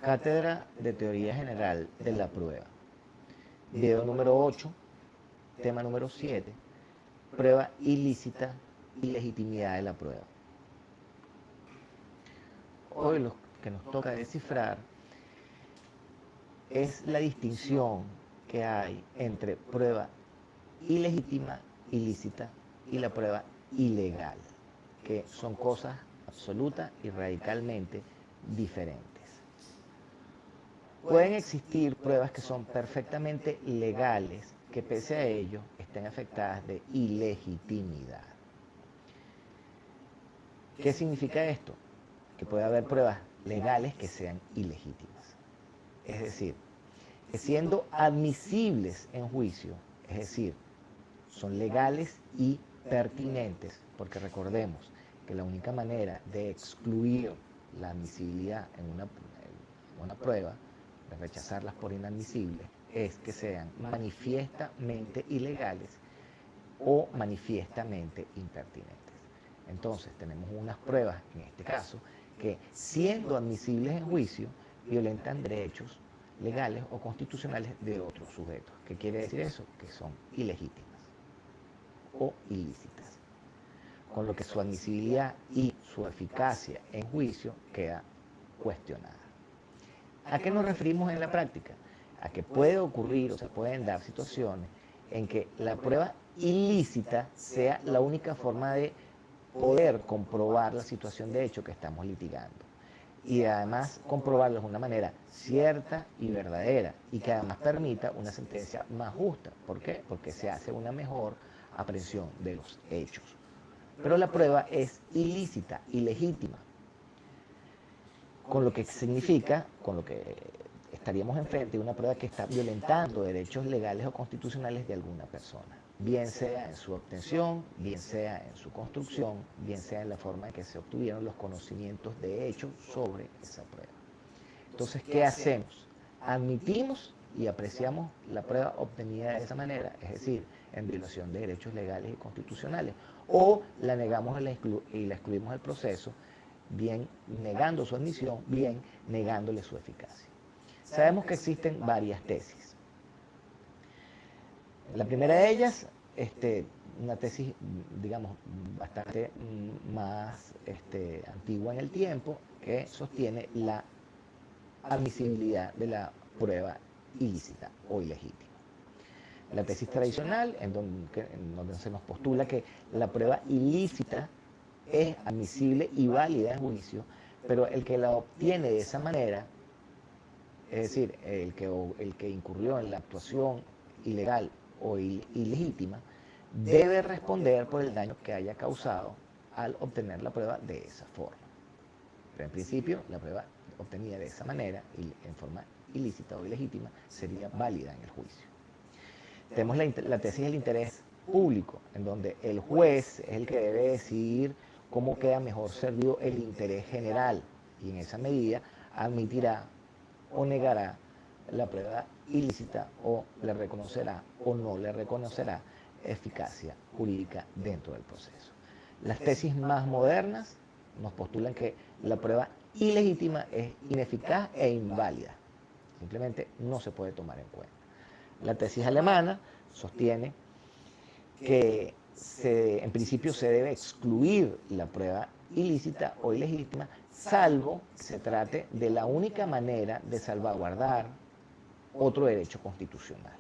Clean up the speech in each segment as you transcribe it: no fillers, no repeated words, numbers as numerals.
Cátedra de Teoría General de la Prueba. Video número 8, tema número 7, prueba ilícita y legitimidad de la prueba. Hoy lo que nos toca descifrar es la distinción que hay entre prueba ilegítima, ilícita y la prueba ilegal, que son cosas absoluta y radicalmente diferentes. Pueden existir pruebas que son perfectamente legales, que pese a ello estén afectadas de ilegitimidad. ¿Qué significa esto? Que puede haber pruebas legales que sean ilegítimas. Es decir, que siendo admisibles en juicio, es decir, son legales y pertinentes, porque recordemos que la única manera de excluir la admisibilidad en una prueba, de rechazarlas por inadmisibles, es que sean manifiestamente ilegales o manifiestamente impertinentes. Entonces tenemos unas pruebas, en este caso, que siendo admisibles en juicio, violentan derechos legales o constitucionales de otros sujetos. ¿Qué quiere decir eso? Que son ilegítimas o ilícitas, con lo que su admisibilidad y su eficacia en juicio queda cuestionada. ¿A qué nos referimos en la práctica? A que puede ocurrir o se pueden dar situaciones en que la prueba ilícita sea la única forma de poder comprobar la situación de hecho que estamos litigando. Y además comprobarlo de una manera cierta y verdadera y que además permita una sentencia más justa. ¿Por qué? Porque se hace una mejor aprehensión de los hechos. Pero la prueba es ilícita, ilegítima, con lo que significa, con lo que estaríamos enfrente de una prueba que está violentando derechos legales o constitucionales de alguna persona, bien sea en su obtención, bien sea en su construcción, bien sea en la forma en que se obtuvieron los conocimientos de hecho sobre esa prueba. Entonces, ¿qué hacemos? Admitimos y apreciamos la prueba obtenida de esa manera, es decir, en violación de derechos legales y constitucionales, o la negamos y la excluimos del proceso, bien negando su admisión, bien negándole su eficacia. Sabemos que existen varias tesis. La primera de ellas, una tesis, digamos, bastante más antigua en el tiempo, que sostiene la admisibilidad de la prueba ilícita o ilegítima. La tesis tradicional, en donde se nos postula que la prueba ilícita es admisible y válida en juicio, pero el que la obtiene de esa manera, es decir, el que incurrió en la actuación ilegal o ilegítima, debe responder por el daño que haya causado al obtener la prueba de esa forma. Pero en principio, la prueba obtenida de esa manera, en forma ilícita o ilegítima, sería válida en el juicio. Tenemos la tesis del interés público, en donde el juez es el que debe decidir cómo queda mejor servido el interés general y en esa medida admitirá o negará la prueba ilícita o le reconocerá o no le reconocerá eficacia jurídica dentro del proceso. Las tesis más modernas nos postulan que la prueba ilegítima es ineficaz e inválida. Simplemente no se puede tomar en cuenta. La tesis alemana sostiene que en principio se debe excluir la prueba ilícita o ilegítima, salvo que se trate de la única manera de salvaguardar otro derecho constitucional.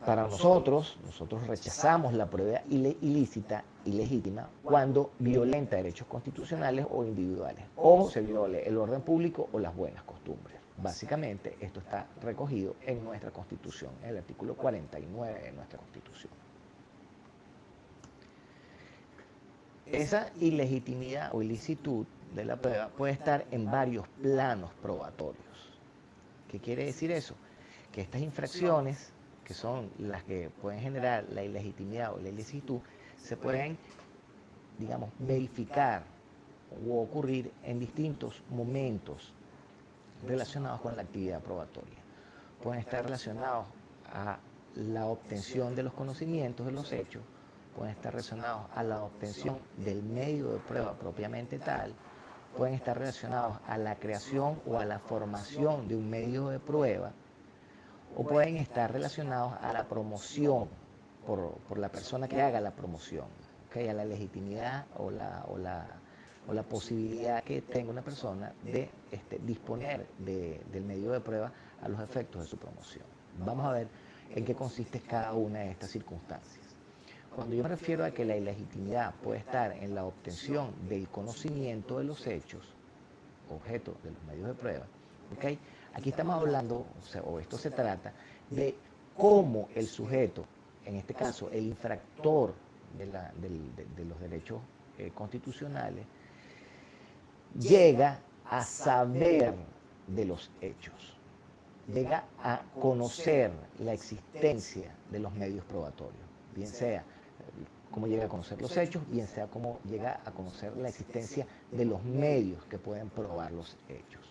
Para nosotros rechazamos la prueba ilícita, ilegítima, cuando violenta derechos constitucionales o individuales, o se viole el orden público o las buenas costumbres. Básicamente, esto está recogido en nuestra Constitución, en el artículo 49 de nuestra Constitución. Esa ilegitimidad o ilicitud de la prueba puede estar en varios planos probatorios. ¿Qué quiere decir eso? Que estas infracciones, que son las que pueden generar la ilegitimidad o la ilicitud, se pueden, digamos, verificar o ocurrir en distintos momentos relacionados con la actividad probatoria. Pueden estar relacionados a la obtención de los conocimientos de los hechos, pueden estar relacionados a la obtención del medio de prueba propiamente tal, pueden estar relacionados a la creación o a la formación de un medio de prueba, o pueden estar relacionados a la promoción por la persona que haga la promoción, ¿okay? A la legitimidad o la posibilidad que tenga una persona de disponer del medio de prueba a los efectos de su promoción. Vamos a ver en qué consiste cada una de estas circunstancias. Cuando yo me refiero a que la ilegitimidad puede estar en la obtención del conocimiento de los hechos, objeto de los medios de prueba, ¿okay? Aquí estamos hablando, o esto se trata, de cómo el sujeto, en este caso el infractor de los derechos constitucionales, llega a saber de los hechos, llega a conocer la existencia de los medios probatorios, bien sea cómo llega a conocer los hechos, bien sea cómo llega a conocer la existencia de los medios que pueden probar los hechos.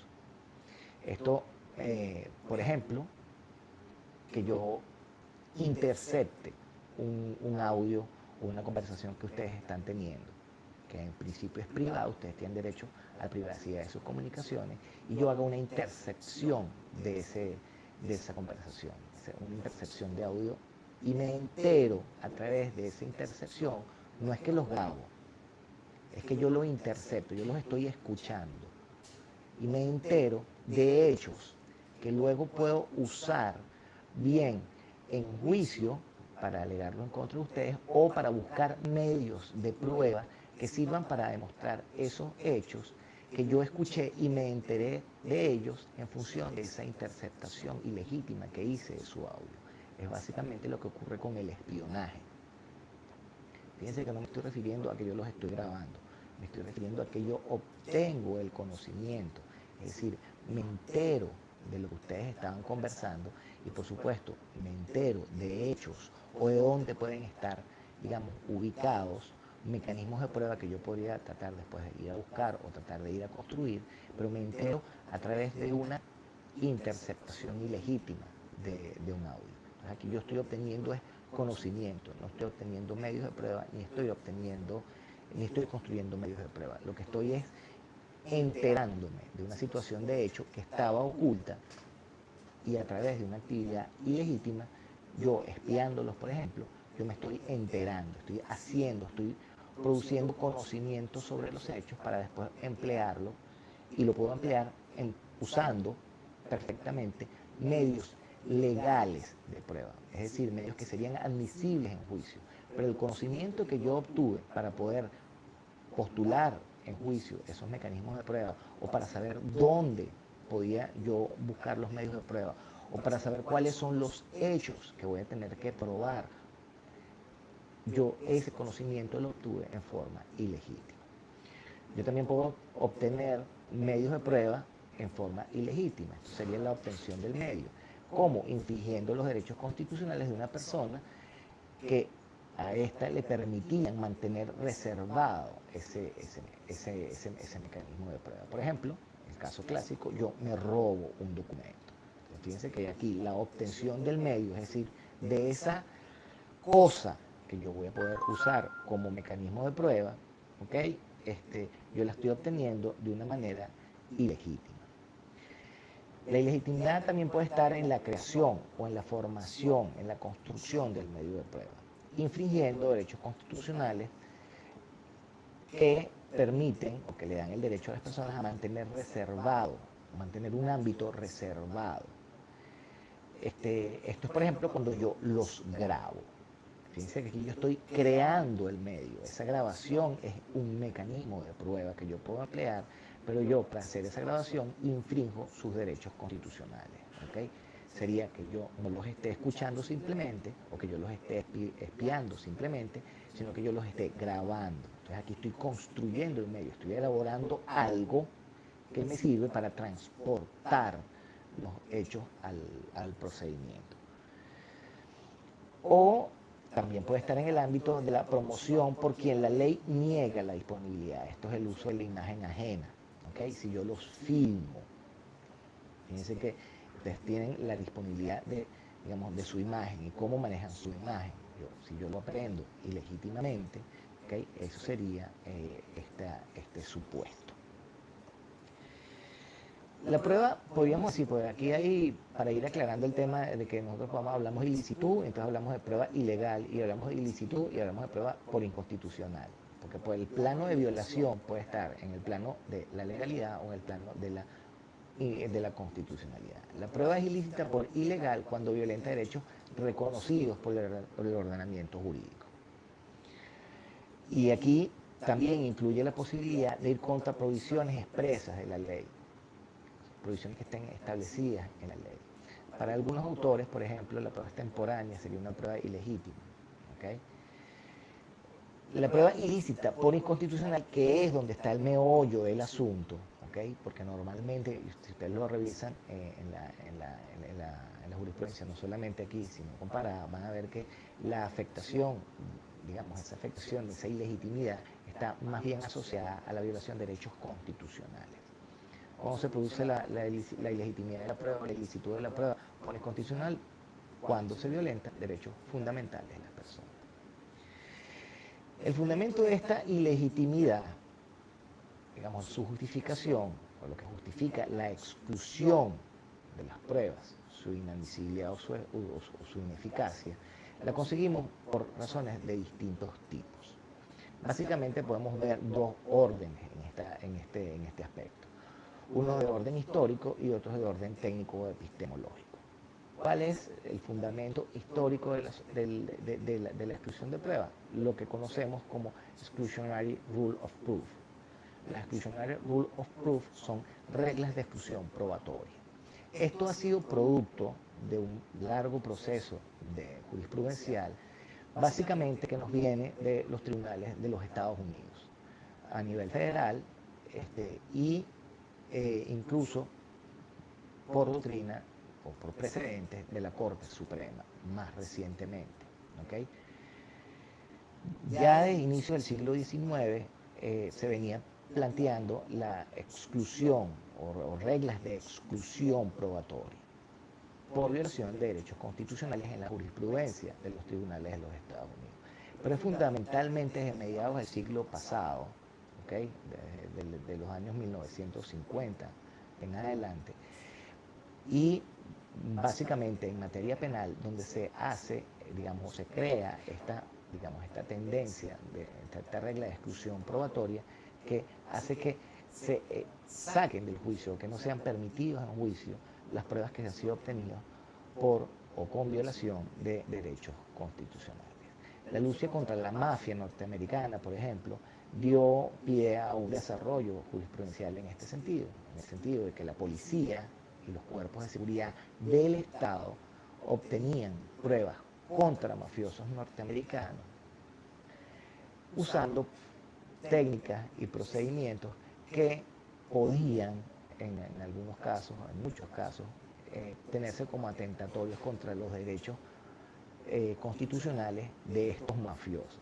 Esto, por ejemplo, que yo intercepte un audio o una conversación que ustedes están teniendo, que en principio es privado, ustedes tienen derecho a la privacidad de sus comunicaciones, y yo haga una intercepción de esa conversación, una intercepción de audio, y me entero a través de esa intercepción, no es que los grabo, es que yo los intercepto, yo los estoy escuchando, y me entero de hechos que luego puedo usar bien en juicio para alegarlo en contra de ustedes o para buscar medios de prueba que sirvan para demostrar esos hechos que yo escuché y me enteré de ellos en función de esa interceptación ilegítima que hice de su audio. Es básicamente lo que ocurre con el espionaje. Fíjense que no me estoy refiriendo a que yo los estoy grabando, me estoy refiriendo a que yo obtengo el conocimiento, es decir, me entero de lo que ustedes estaban conversando y por supuesto me entero de hechos o de dónde pueden estar, digamos, ubicados mecanismos de prueba que yo podría tratar después de ir a buscar o tratar de ir a construir, pero me entero a través de una interceptación ilegítima de un audio. Entonces aquí yo estoy obteniendo conocimiento, no estoy obteniendo medios de prueba, ni estoy construyendo medios de prueba. Lo que estoy es enterándome de una situación de hecho que estaba oculta y a través de una actividad ilegítima, yo espiándolos, por ejemplo, yo me estoy enterando, estoy produciendo conocimiento sobre los hechos para después emplearlo y lo puedo emplear usando perfectamente medios legales de prueba, es decir, medios que serían admisibles en juicio. Pero el conocimiento que yo obtuve para poder postular en juicio esos mecanismos de prueba o para saber dónde podía yo buscar los medios de prueba o para saber cuáles son los hechos que voy a tener que probar, yo ese conocimiento lo obtuve en forma ilegítima. Yo también puedo obtener medios de prueba en forma ilegítima. Esto sería la obtención del medio. ¿Cómo? Infringiendo los derechos constitucionales de una persona que a esta le permitían mantener reservado ese mecanismo de prueba. Por ejemplo, el caso clásico, yo me robo un documento. Entonces, fíjense que aquí la obtención del medio, es decir, de esa cosa que yo voy a poder usar como mecanismo de prueba, ¿ok? Yo la estoy obteniendo de una manera ilegítima. La ilegitimidad también puede estar en la creación o en la formación, en la construcción del medio de prueba, infringiendo derechos constitucionales que permiten o que le dan el derecho a las personas a mantener reservado, mantener un ámbito reservado. Esto es, por ejemplo, cuando yo los grabo. Fíjense que aquí yo estoy creando el medio. Esa grabación es un mecanismo de prueba que yo puedo emplear, pero yo para hacer esa grabación infrinjo sus derechos constitucionales. ¿Okay? Sería que yo no los esté escuchando simplemente o que yo los esté espiando simplemente, sino que yo los esté grabando. Entonces aquí estoy construyendo el medio, estoy elaborando algo que me sirve para transportar los hechos al procedimiento. O también puede estar en el ámbito de la promoción por quien la ley niega la disponibilidad. Esto es el uso de la imagen ajena. ¿Okay? Si yo los filmo, fíjense que ustedes tienen la disponibilidad de su imagen y cómo manejan su imagen. Si yo lo aprendo ilegítimamente, ¿okay? Eso sería este supuesto. La prueba, podríamos decir, pues aquí hay, para ir aclarando el tema de que nosotros hablamos de ilicitud, entonces hablamos de prueba ilegal, y hablamos de ilicitud, y hablamos de prueba por inconstitucional. Porque pues, el plano de violación puede estar en el plano de la legalidad o en el plano de la constitucionalidad. La prueba es ilícita por ilegal cuando violenta derechos reconocidos por el ordenamiento jurídico. Y aquí también incluye la posibilidad de ir contra provisiones expresas de la ley, provisiones que estén establecidas en la ley. Para algunos autores, por ejemplo, la prueba extemporánea sería una prueba ilegítima. ¿Okay? La prueba ilícita por inconstitucional, que es donde está el meollo del asunto, ¿okay? Porque normalmente, si ustedes lo revisan en la jurisprudencia, no solamente aquí, sino comparada, van a ver que la afectación, digamos, esa afectación, esa ilegitimidad, está más bien asociada a la violación de derechos constitucionales. ¿Cómo se produce la ilegitimidad de la prueba, la ilicitud de la prueba por inconstitucional? Cuando se violentan derechos fundamentales de las personas. El fundamento de esta ilegitimidad, digamos, su justificación, o lo que justifica la exclusión de las pruebas, su inadmisibilidad o su ineficacia, la conseguimos por razones de distintos tipos. Básicamente podemos ver dos órdenes en este aspecto. Uno de orden histórico y otro de orden técnico o epistemológico. ¿Cuál es el fundamento histórico de la exclusión de prueba? Lo que conocemos como Exclusionary Rule of Proof. Las Exclusionary Rule of Proof son reglas de exclusión probatoria. Esto ha sido producto de un largo proceso jurisprudencial, básicamente que nos viene de los tribunales de los Estados Unidos, a nivel federal, incluso por doctrina o por precedentes de la Corte Suprema, más recientemente. ¿Okay? Ya de inicio del siglo XIX se venía planteando la exclusión o reglas de exclusión probatoria por violación de derechos constitucionales en la jurisprudencia de los tribunales de los Estados Unidos. Pero es fundamentalmente desde mediados del siglo pasado, ¿okay? de los años 1950 en adelante, y básicamente en materia penal, donde se hace, digamos, se crea esta tendencia, esta regla de exclusión probatoria que hace que se saquen del juicio, que no sean permitidos en juicio las pruebas que se han sido obtenidas por o con violación de derechos constitucionales. La lucha contra la mafia norteamericana, por ejemplo, dio pie a un desarrollo jurisprudencial en el sentido de que la policía y los cuerpos de seguridad del Estado obtenían pruebas contra mafiosos norteamericanos usando técnicas y procedimientos que podían, en algunos casos, en muchos casos, tenerse como atentatorios contra los derechos constitucionales de estos mafiosos.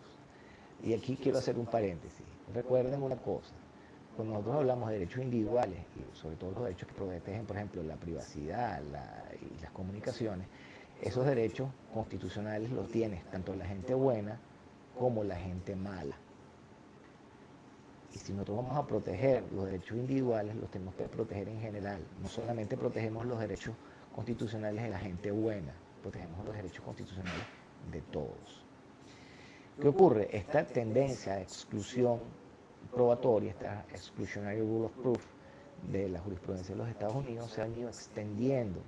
Y aquí quiero hacer un paréntesis. Recuerden una cosa. Cuando nosotros hablamos de derechos individuales, y sobre todo los derechos que protegen, por ejemplo, la privacidad y las comunicaciones, esos derechos constitucionales los tiene tanto la gente buena como la gente mala. Y si nosotros vamos a proteger los derechos individuales, los tenemos que proteger en general. No solamente protegemos los derechos constitucionales de la gente buena, protegemos los derechos constitucionales de todos. ¿Qué ocurre? Esta tendencia de exclusión probatoria, esta exclusionary rule of proof de la jurisprudencia de los Estados Unidos se ha venido extendiendo.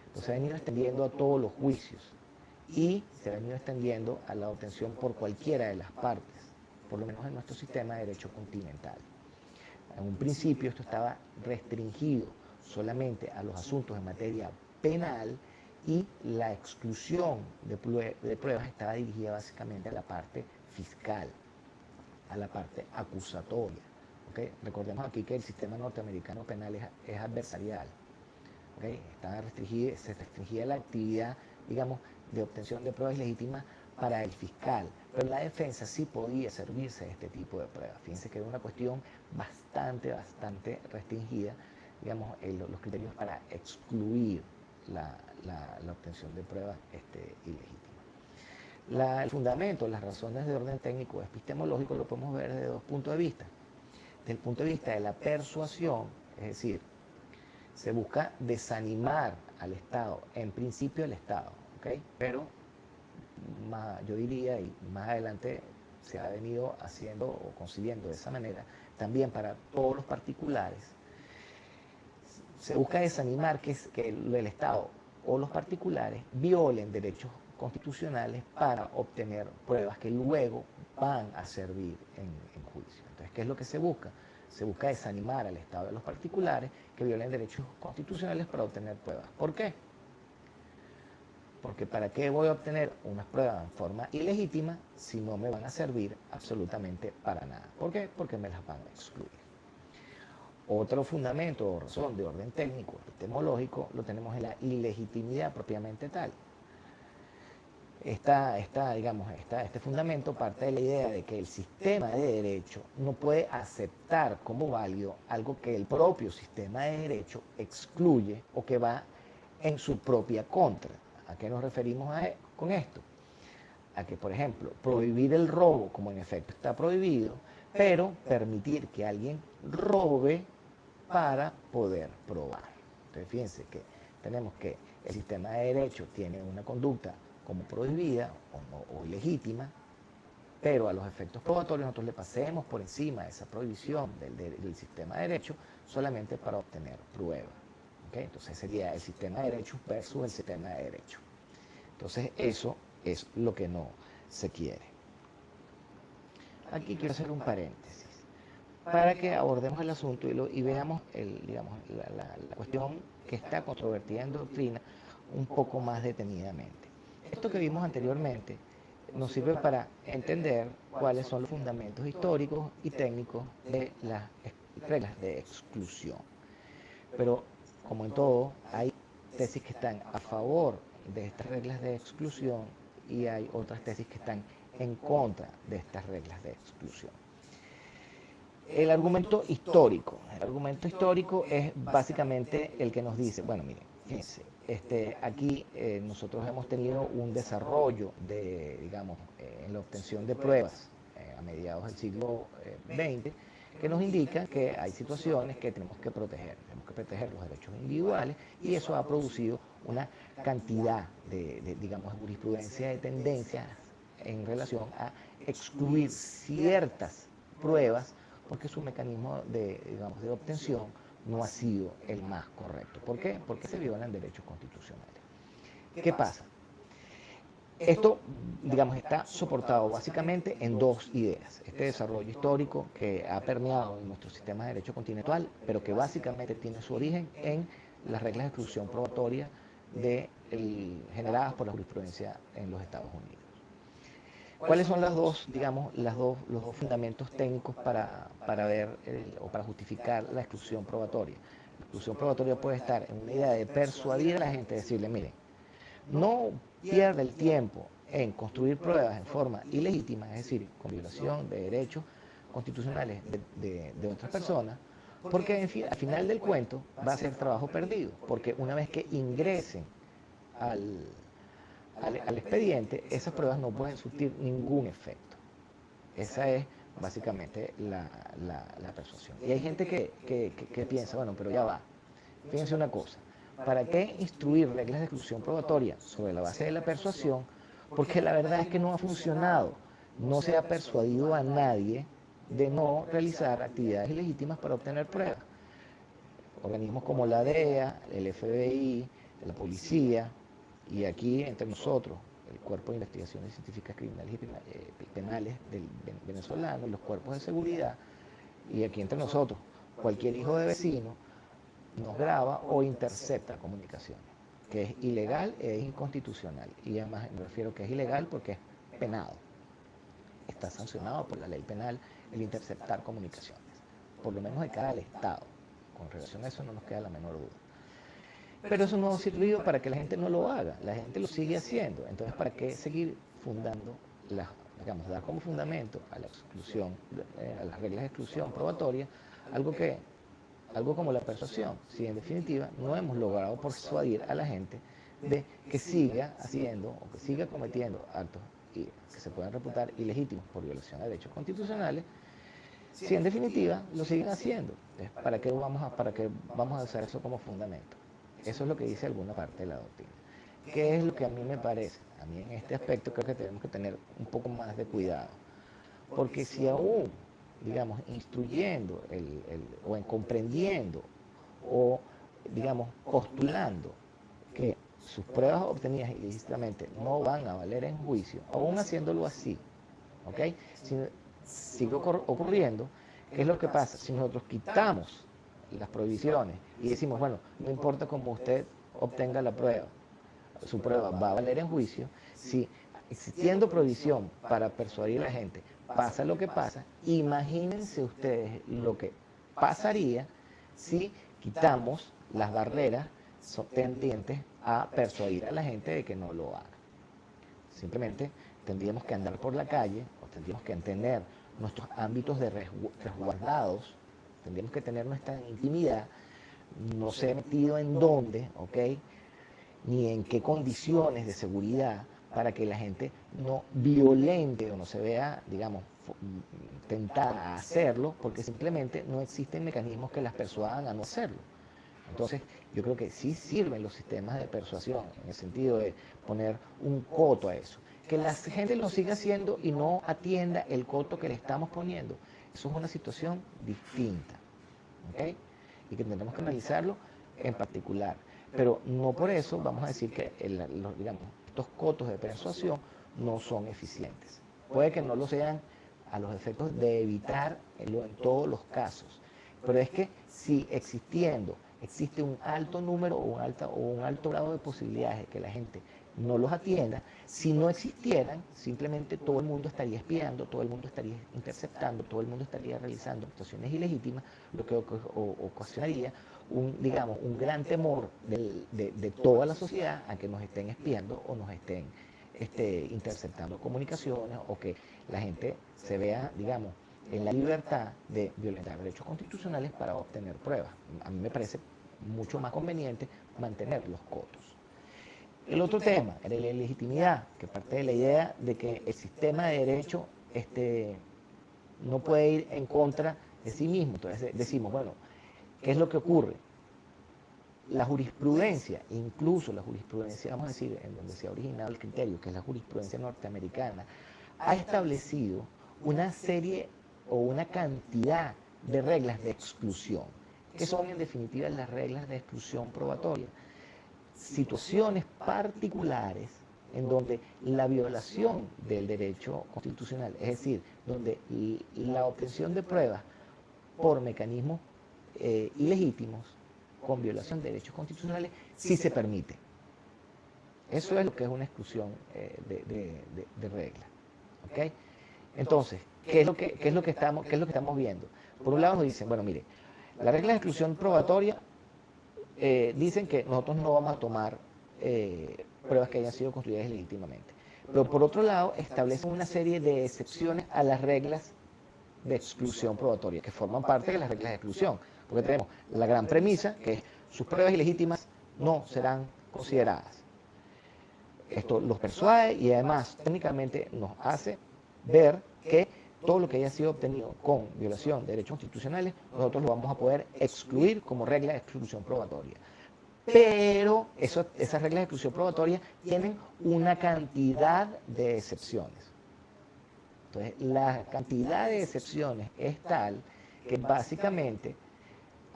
Entonces se ha venido extendiendo a todos los juicios y se ha venido extendiendo a la obtención por cualquiera de las partes, por lo menos en nuestro sistema de derecho continental. En un principio esto estaba restringido solamente a los asuntos en materia penal y la exclusión de pruebas estaba dirigida básicamente a la parte fiscal, a la parte acusatoria. ¿Okay? Recordemos aquí que el sistema norteamericano penal es adversarial. ¿Okay? Se restringía la actividad, digamos, de obtención de pruebas legítimas para el fiscal, pero la defensa sí podía servirse de este tipo de pruebas. Fíjense que era una cuestión bastante restringida, digamos, los criterios para excluir la obtención de pruebas ilegítimas. El fundamento, las razones de orden técnico o epistemológico lo podemos ver desde dos puntos de vista. Desde el punto de vista de la persuasión, es decir, se busca desanimar al Estado, en principio el Estado, ¿ok? Pero yo diría, y más adelante se ha venido haciendo o concibiendo de esa manera, también para todos los particulares, se busca desanimar que el Estado o los particulares violen derechos constitucionales para obtener pruebas que luego van a servir en juicio. Entonces, ¿qué es lo que se busca? Se busca desanimar al Estado y a los particulares que violen derechos constitucionales para obtener pruebas. ¿Por qué? Porque ¿para qué voy a obtener unas pruebas en forma ilegítima si no me van a servir absolutamente para nada? ¿Por qué? Porque me las van a excluir. Otro fundamento o razón de orden técnico, epistemológico, lo tenemos en la ilegitimidad propiamente tal. Este fundamento parte de la idea de que el sistema de derecho no puede aceptar como válido algo que el propio sistema de derecho excluye o que va en su propia contra. ¿A qué nos referimos con esto? A que, por ejemplo, prohibir el robo, como en efecto está prohibido, pero permitir que alguien robe para poder probar. Entonces, fíjense que tenemos que el sistema de derecho tiene una conducta como prohibida o ilegítima, pero a los efectos probatorios nosotros le pasemos por encima de esa prohibición del sistema de derecho solamente para obtener prueba. ¿Okay? Entonces sería el sistema de derecho versus el sistema de derecho. Entonces eso es lo que no se quiere. Aquí quiero hacer un paréntesis para que abordemos el asunto y veamos la cuestión que está controvertida en doctrina un poco más detenidamente. Esto que vimos anteriormente nos sirve para entender cuáles son los fundamentos históricos y técnicos de las reglas de exclusión. Pero, como en todo, hay tesis que están a favor de estas reglas de exclusión y hay otras tesis que están en contra de estas reglas de exclusión. El argumento histórico es básicamente el que nos dice, bueno, miren, fíjense, aquí nosotros hemos tenido un desarrollo en la obtención de pruebas a mediados del siglo XX, que nos indica que hay situaciones que tenemos que proteger los derechos individuales, y eso ha producido una cantidad de jurisprudencia, de tendencias en relación a excluir ciertas pruebas porque su mecanismo de obtención no ha sido el más correcto. ¿Por qué? Porque se violan derechos constitucionales. ¿Qué pasa? Esto, está soportado básicamente en dos ideas. Este desarrollo histórico que ha permeado en nuestro sistema de derecho continental, pero que básicamente tiene su origen en las reglas de exclusión probatoria generadas por la jurisprudencia en los Estados Unidos. ¿Cuáles son los dos fundamentos técnicos para ver o para justificar la exclusión probatoria? La exclusión probatoria puede estar en una idea de persuadir a la gente, decirle, miren, no pierda el tiempo en construir pruebas en forma ilegítima, es decir, con violación de derechos constitucionales de otras personas, porque al final del cuento va a ser trabajo perdido, porque una vez que ingresen al expediente, esas pruebas no pueden surtir ningún efecto. Esa es básicamente la persuasión. Y hay gente que piensa, bueno, pero ya va. Fíjense una cosa, ¿para qué instruir reglas de exclusión probatoria sobre la base de la persuasión? Porque la verdad es que no ha funcionado. No se ha persuadido a nadie de no realizar actividades ilegítimas para obtener pruebas. Organismos como la DEA, el FBI, la policía, y aquí entre nosotros, el Cuerpo de Investigaciones Científicas Criminales y Penales del venezolano, los cuerpos de seguridad, y aquí entre nosotros, cualquier hijo de vecino nos graba o intercepta comunicaciones, que es ilegal e inconstitucional. Y además me refiero que es ilegal porque es penado. Está sancionado por la ley penal el interceptar comunicaciones, por lo menos de cara al Estado. Con relación a eso no nos queda la menor duda. Pero eso no ha servido para que la gente no lo haga, la gente lo sigue haciendo. Entonces, ¿para qué seguir fundando, dar como fundamento a la exclusión, a las reglas de exclusión probatoria, algo como la persuasión, si en definitiva no hemos logrado persuadir a la gente de que siga haciendo o que siga cometiendo actos que se puedan reputar ilegítimos por violación de derechos constitucionales, si en definitiva lo siguen haciendo, ¿para qué vamos a usar eso como fundamento? Eso es lo que dice alguna parte de la doctrina. ¿Qué es lo que a mí me parece? A mí en este aspecto creo que tenemos que tener un poco más de cuidado, porque si aún, digamos, instruyendo o en comprendiendo o, digamos, postulando que sus pruebas obtenidas ilícitamente no van a valer en juicio, aún haciéndolo así, ¿ok? Si, sigue ocurriendo, ¿qué es lo que pasa? Si nosotros quitamos las prohibiciones y decimos, bueno, no importa cómo usted obtenga la prueba, su prueba va a valer en juicio, si existiendo prohibición para persuadir a la gente pasa lo que pasa, imagínense ustedes lo que pasaría si quitamos las barreras tendientes a persuadir a la gente de que no lo haga. Simplemente tendríamos que andar por la calle, o tendríamos que tener nuestros ámbitos de resguardados, tendríamos que tener nuestra intimidad, no sé metido en dónde, ¿ok? Ni en qué condiciones de seguridad para que la gente no violente o no se vea, digamos, tentada a hacerlo, porque simplemente no existen mecanismos que las persuadan a no hacerlo. Entonces, yo creo que sí sirven los sistemas de persuasión, en el sentido de poner un coto a eso. Que la gente lo siga haciendo y no atienda el coto que le estamos poniendo, eso es una situación distinta, ¿ok? Y que tendremos que analizarlo en particular. Pero no por eso vamos a decir que digamos, estos cotos de persuasión no son eficientes. Puede que no lo sean a los efectos de evitarlo en todos los casos, pero es que si existe un alto número o un alto grado de posibilidades de que la gente no los atienda, si no existieran, simplemente todo el mundo estaría espiando, todo el mundo estaría interceptando, todo el mundo estaría realizando actuaciones ilegítimas, lo que ocasionaría digamos, un gran temor de toda la sociedad a que nos estén espiando o nos estén interceptando comunicaciones, o que la gente se vea, digamos, en la libertad de violentar derechos constitucionales para obtener pruebas. A mí me parece mucho más conveniente mantener los cotos. El otro tema era la ilegitimidad, que parte de la idea de que el sistema de derecho no puede ir en contra de sí mismo. Entonces decimos, bueno, ¿qué es lo que ocurre? La jurisprudencia, incluso la jurisprudencia, vamos a decir, en donde se ha originado el criterio, que es la jurisprudencia norteamericana, ha establecido una serie o una cantidad de reglas de exclusión, que son en definitiva las reglas de exclusión probatoria. Situaciones particulares en donde la violación del derecho constitucional, es decir, donde la obtención de pruebas por mecanismos ilegítimos, con violación de derechos constitucionales, sí se permite. Eso es lo que es una exclusión de regla. ¿Okay? Entonces, ¿qué es lo que estamos viendo? Por un lado nos dicen, bueno, mire, las reglas de exclusión probatoria dicen que nosotros no vamos a tomar pruebas que hayan sido construidas ilegítimamente. Pero por otro lado, establecen una serie de excepciones a las reglas de exclusión probatoria, que forman parte de las reglas de exclusión. Porque tenemos la gran premisa, que es sus pruebas ilegítimas no serán consideradas. Esto los persuade y además técnicamente nos hace ver que todo lo que haya sido obtenido con violación de derechos constitucionales, nosotros lo vamos a poder excluir como regla de exclusión probatoria. Pero esas reglas de exclusión probatoria tienen una cantidad de excepciones. Entonces, la cantidad de excepciones es tal que básicamente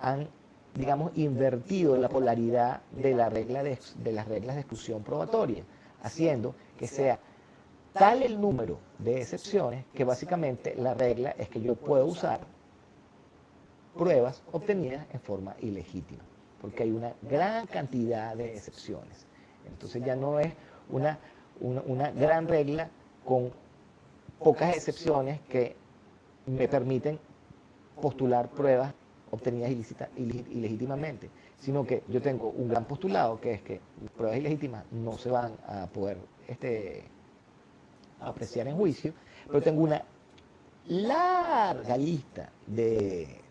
han, digamos, invertido la polaridad de las reglas de exclusión probatoria, haciendo que sea tal el número de excepciones que básicamente la regla es que yo puedo usar pruebas obtenidas en forma ilegítima, porque hay una gran cantidad de excepciones. Entonces ya no es una gran regla con pocas excepciones que me permiten postular pruebas obtenidas ilegítimamente, sino que yo tengo un gran postulado, que es que pruebas ilegítimas no se van a poder apreciar en juicio, pero tengo una larga lista de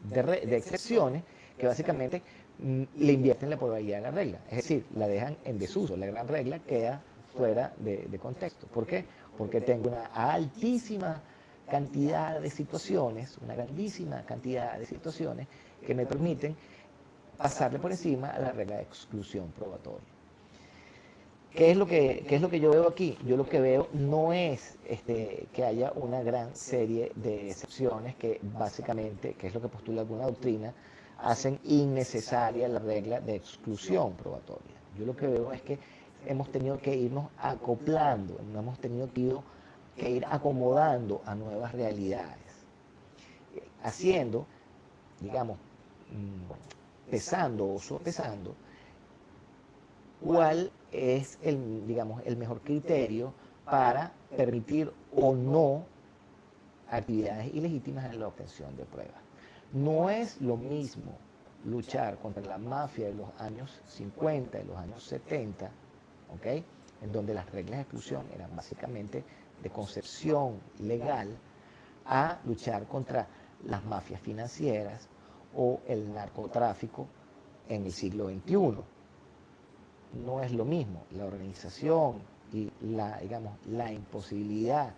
excepciones que básicamente le invierten la probabilidad de la regla, es decir, la dejan en desuso, la gran regla queda fuera de contexto. ¿Por qué? Porque tengo una altísima cantidad de situaciones, una grandísima cantidad de situaciones que me permiten pasarle por encima a la regla de exclusión probatoria. ¿Qué es lo que yo veo aquí? Yo lo que veo no es que haya una gran serie de excepciones que básicamente, que es lo que postula alguna doctrina, hacen innecesaria la regla de exclusión probatoria. Yo lo que veo es que hemos tenido que irnos acoplando, no hemos tenido que ir acomodando a nuevas realidades, haciendo, digamos, pesando o sopesando cuál es digamos, el mejor criterio para permitir o no actividades ilegítimas en la obtención de pruebas. No es lo mismo luchar contra la mafia de los años 50 y los años 70, ¿ok?, en donde las reglas de exclusión eran básicamente de concepción legal, a luchar contra las mafias financieras o el narcotráfico en el siglo XXI. No es lo mismo. La organización y digamos, la imposibilidad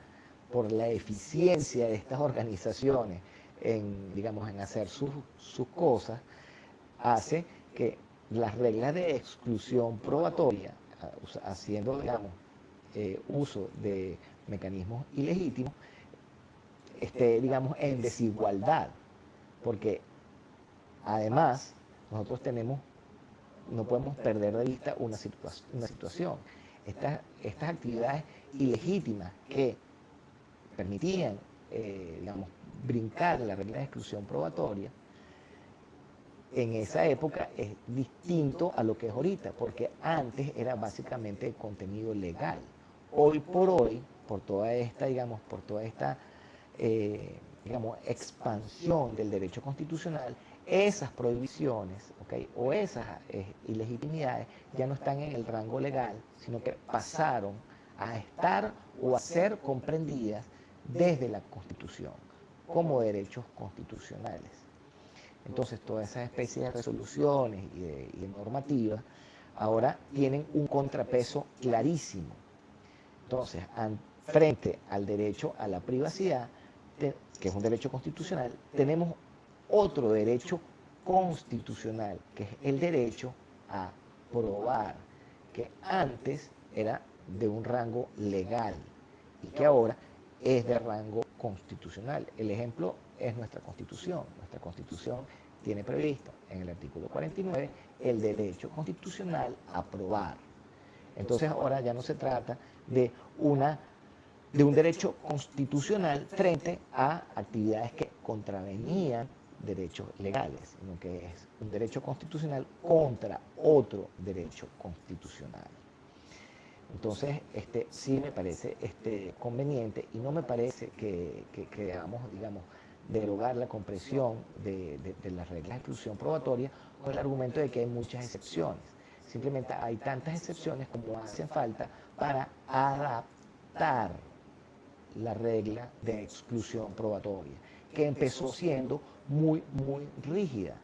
por la eficiencia de estas organizaciones digamos, en hacer sus cosas, hace que las reglas de exclusión probatoria, haciendo, digamos, uso de mecanismos ilegítimos, esté, digamos, en desigualdad, porque además nosotros no podemos perder de vista una situación. Estas actividades ilegítimas que permitían, digamos, brincar la regla de exclusión probatoria, en esa época es distinto a lo que es ahorita, porque antes era básicamente contenido legal. Hoy por hoy, por toda esta, digamos, digamos, expansión del derecho constitucional, esas prohibiciones, ¿okay?, o esas ilegitimidades ya no están en el rango legal, sino que pasaron a estar o a ser comprendidas desde la Constitución como derechos constitucionales. Entonces, todas esas especies de resoluciones y de normativas ahora tienen un contrapeso clarísimo. Entonces, frente al derecho a la privacidad, que es un derecho constitucional, tenemos otro derecho constitucional, que es el derecho a probar, que antes era de un rango legal y que ahora es de rango constitucional. El ejemplo es nuestra Constitución. Nuestra Constitución tiene previsto en el artículo 49 el derecho constitucional a probar. Entonces ahora ya no se trata de un derecho constitucional frente a actividades que contravenían derechos legales, sino que es un derecho constitucional contra otro derecho constitucional. Entonces, sí me parece conveniente, y no me parece que debamos, digamos, derogar la comprensión de las reglas de exclusión probatoria con el argumento de que hay muchas excepciones. Simplemente hay tantas excepciones como hacen falta para adaptar la regla de exclusión probatoria, que empezó siendo muy, muy rígida,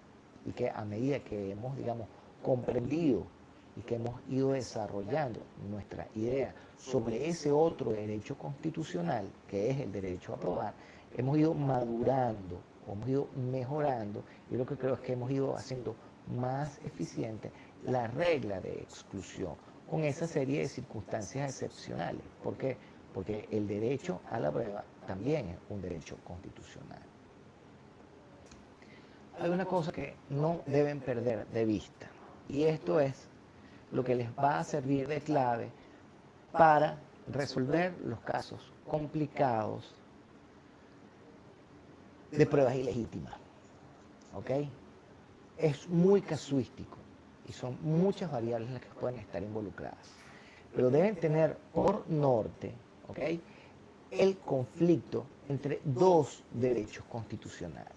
y que a medida que hemos, digamos, comprendido y que hemos ido desarrollando nuestra idea sobre ese otro derecho constitucional, que es el derecho a probar, hemos ido madurando, hemos ido mejorando, y lo que creo es que hemos ido haciendo más eficiente la regla de exclusión, con esa serie de circunstancias excepcionales. ¿Por qué? Porque el derecho a la prueba también es un derecho constitucional. Hay una cosa que no deben perder de vista, y esto es lo que les va a servir de clave para resolver los casos complicados de pruebas ilegítimas. ¿Ok? Es muy casuístico y son muchas variables las que pueden estar involucradas. Pero deben tener por norte, ¿ok?, el conflicto entre dos derechos constitucionales.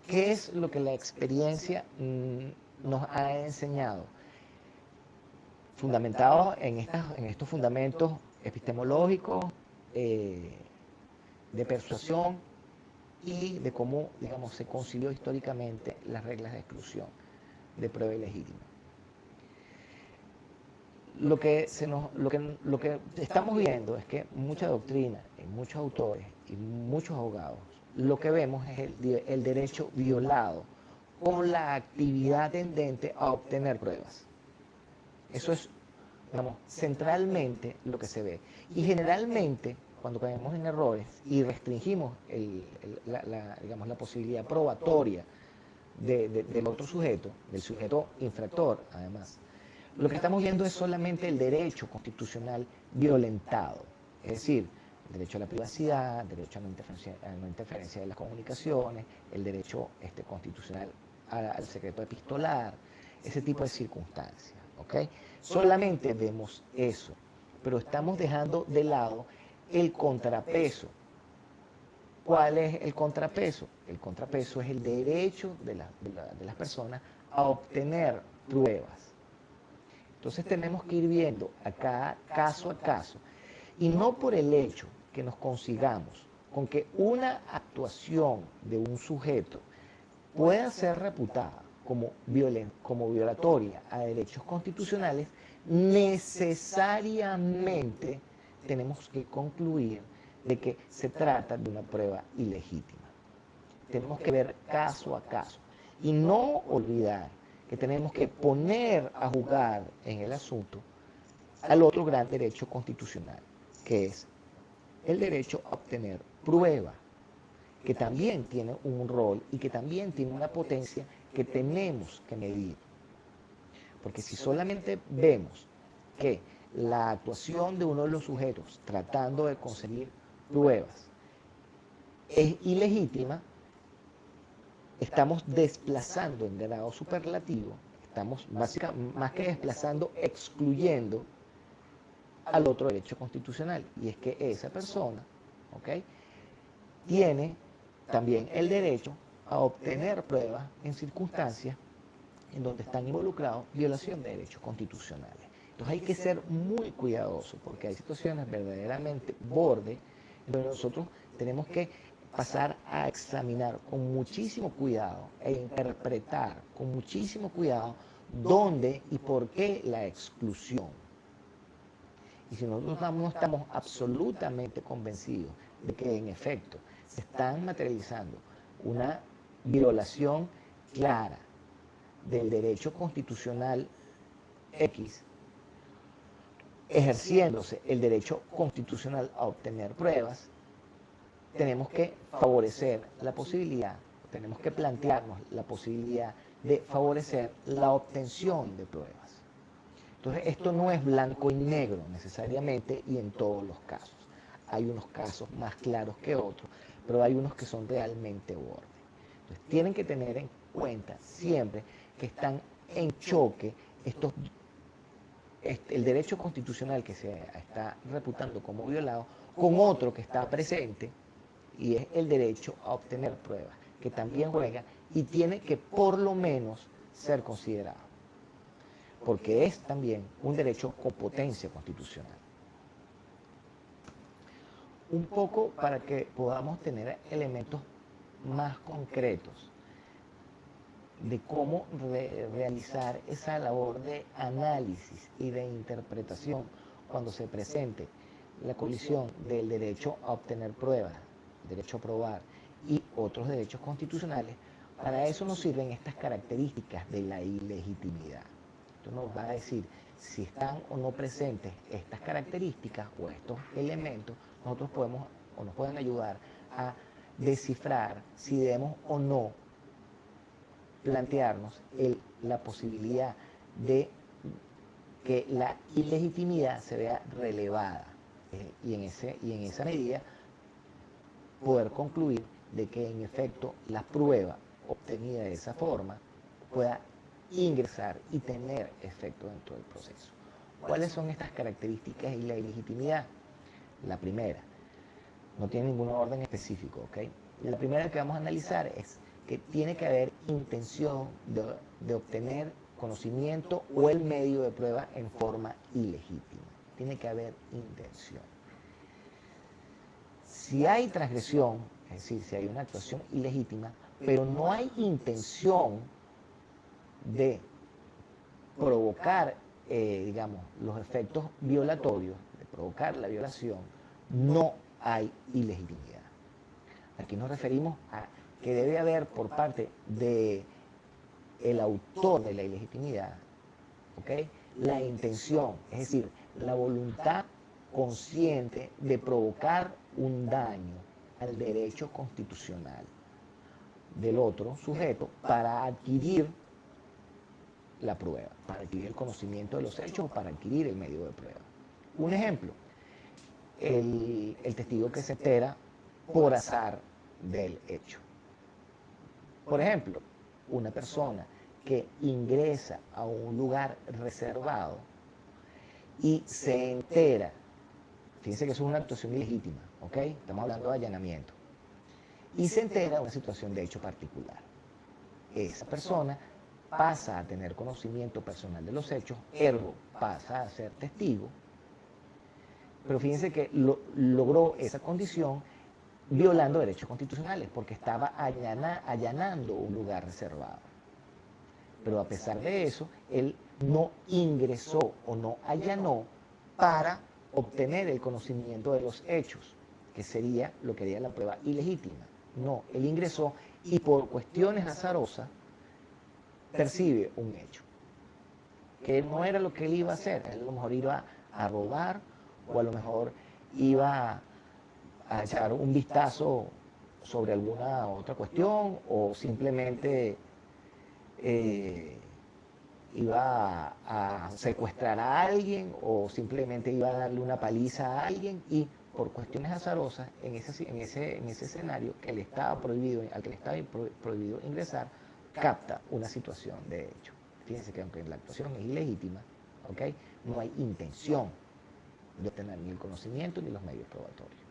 ¿Qué es lo que la experiencia nos ha enseñado? Fundamentado en estos fundamentos epistemológicos, de persuasión y de cómo, digamos, se concilió históricamente las reglas de exclusión de prueba ilegítima. Lo que estamos viendo es que mucha doctrina y muchos autores y muchos abogados, lo que vemos es el derecho violado con la actividad tendente a obtener pruebas. Eso es, digamos, centralmente lo que se ve. Y generalmente, cuando caemos en errores y restringimos digamos, la posibilidad probatoria del otro sujeto, del sujeto infractor, además, lo que estamos viendo es solamente el derecho constitucional violentado. Es decir, el derecho a la privacidad, el derecho a no interferencia de las comunicaciones, el derecho constitucional al secreto epistolar, ese tipo de circunstancias. ¿Okay? Solamente vemos eso, pero estamos dejando de lado el contrapeso. ¿Cuál es el contrapeso? El contrapeso es el derecho de las personas a obtener pruebas. Entonces tenemos que ir viendo acá caso a caso, y no por el hecho que nos consigamos con que una actuación de un sujeto pueda ser reputada como violatoria a derechos constitucionales, necesariamente tenemos que concluir de que se trata de una prueba ilegítima. Tenemos que ver caso a caso y no olvidar que tenemos que poner a jugar en el asunto al otro gran derecho constitucional, que es el derecho a obtener prueba, que también tiene un rol y que también tiene una potencia que tenemos que medir. Porque si solamente vemos que la actuación de uno de los sujetos tratando de conseguir pruebas es ilegítima, estamos desplazando en grado superlativo, estamos básicamente, más que desplazando, excluyendo al otro derecho constitucional, y es que esa persona, ¿ok?, tiene también el derecho a obtener pruebas en circunstancias en donde están involucrados violación de derechos constitucionales. Entonces hay que ser muy cuidadosos porque hay situaciones verdaderamente borde en donde nosotros tenemos que pasar a examinar con muchísimo cuidado e interpretar con muchísimo cuidado dónde y por qué la exclusión. Y si nosotros no estamos absolutamente convencidos de que en efecto se están materializando una violación clara del derecho constitucional X, ejerciéndose el derecho constitucional a obtener pruebas, tenemos que favorecer la posibilidad, tenemos que plantearnos la posibilidad de favorecer la obtención de pruebas. Entonces, esto no es blanco y negro necesariamente y en todos los casos. Hay unos casos más claros que otros, pero hay unos que son realmente borde. Entonces, tienen que tener en cuenta siempre que están en choque el derecho constitucional que se está reputando como violado con otro que está presente, y es el derecho a obtener pruebas, que también juega y tiene que por lo menos ser considerado, porque es también un derecho con potencia constitucional. Un poco para que podamos tener elementos más concretos de cómo realizar esa labor de análisis y de interpretación cuando se presente la colisión del derecho a obtener pruebas, derecho a probar y otros derechos constitucionales. Para eso nos sirven estas características de la ilegitimidad. Esto nos va a decir si están o no presentes estas características o estos elementos. Nosotros podemos o nos pueden ayudar a descifrar si debemos o no plantearnos la posibilidad de que la ilegitimidad se vea relevada, y en esa medida poder concluir de que en efecto la prueba obtenida de esa forma pueda ingresar y tener efecto dentro del proceso. ¿Cuáles son estas características y la ilegitimidad? La primera, no tiene ningún orden específico, ¿ok? La primera que vamos a analizar es que tiene que haber intención de obtener conocimiento o el medio de prueba en forma ilegítima. Tiene que haber intención. Si hay transgresión, es decir, si hay una actuación ilegítima, pero no hay intención de provocar, digamos, los efectos violatorios, de provocar la violación, no hay ilegitimidad. Aquí nos referimos a que debe haber por parte de el autor de la ilegitimidad, ¿ok?, la intención, es decir, la voluntad consciente de provocar un daño al derecho constitucional del otro sujeto para adquirir la prueba, para adquirir el conocimiento de los hechos o para adquirir el medio de prueba. Un ejemplo, el testigo que se entera por azar del hecho. Por ejemplo, una persona que ingresa a un lugar reservado y se entera, fíjense que eso es una actuación ilegítima, ¿ok? Estamos hablando de allanamiento. Y se entera de una situación de hecho particular. Esa persona pasa a tener conocimiento personal de los hechos, ergo pasa a ser testigo, pero fíjense que logró esa condición violando derechos constitucionales, porque estaba allanando un lugar reservado. Pero a pesar de eso, él no ingresó o no allanó para obtener el conocimiento de los hechos, que sería lo que haría la prueba ilegítima. No, él ingresó y por cuestiones azarosas percibe un hecho, que no era lo que él iba a hacer. Él a lo mejor iba a robar o a lo mejor iba a echar un vistazo sobre alguna otra cuestión o simplemente iba a secuestrar a alguien o simplemente iba a darle una paliza a alguien y por cuestiones azarosas en ese escenario que le estaba prohibido, al que le estaba prohibido ingresar, capta una situación de hecho. Fíjense que aunque la actuación es ilegítima, ¿okay?, no hay intención de obtener ni el conocimiento ni los medios probatorios.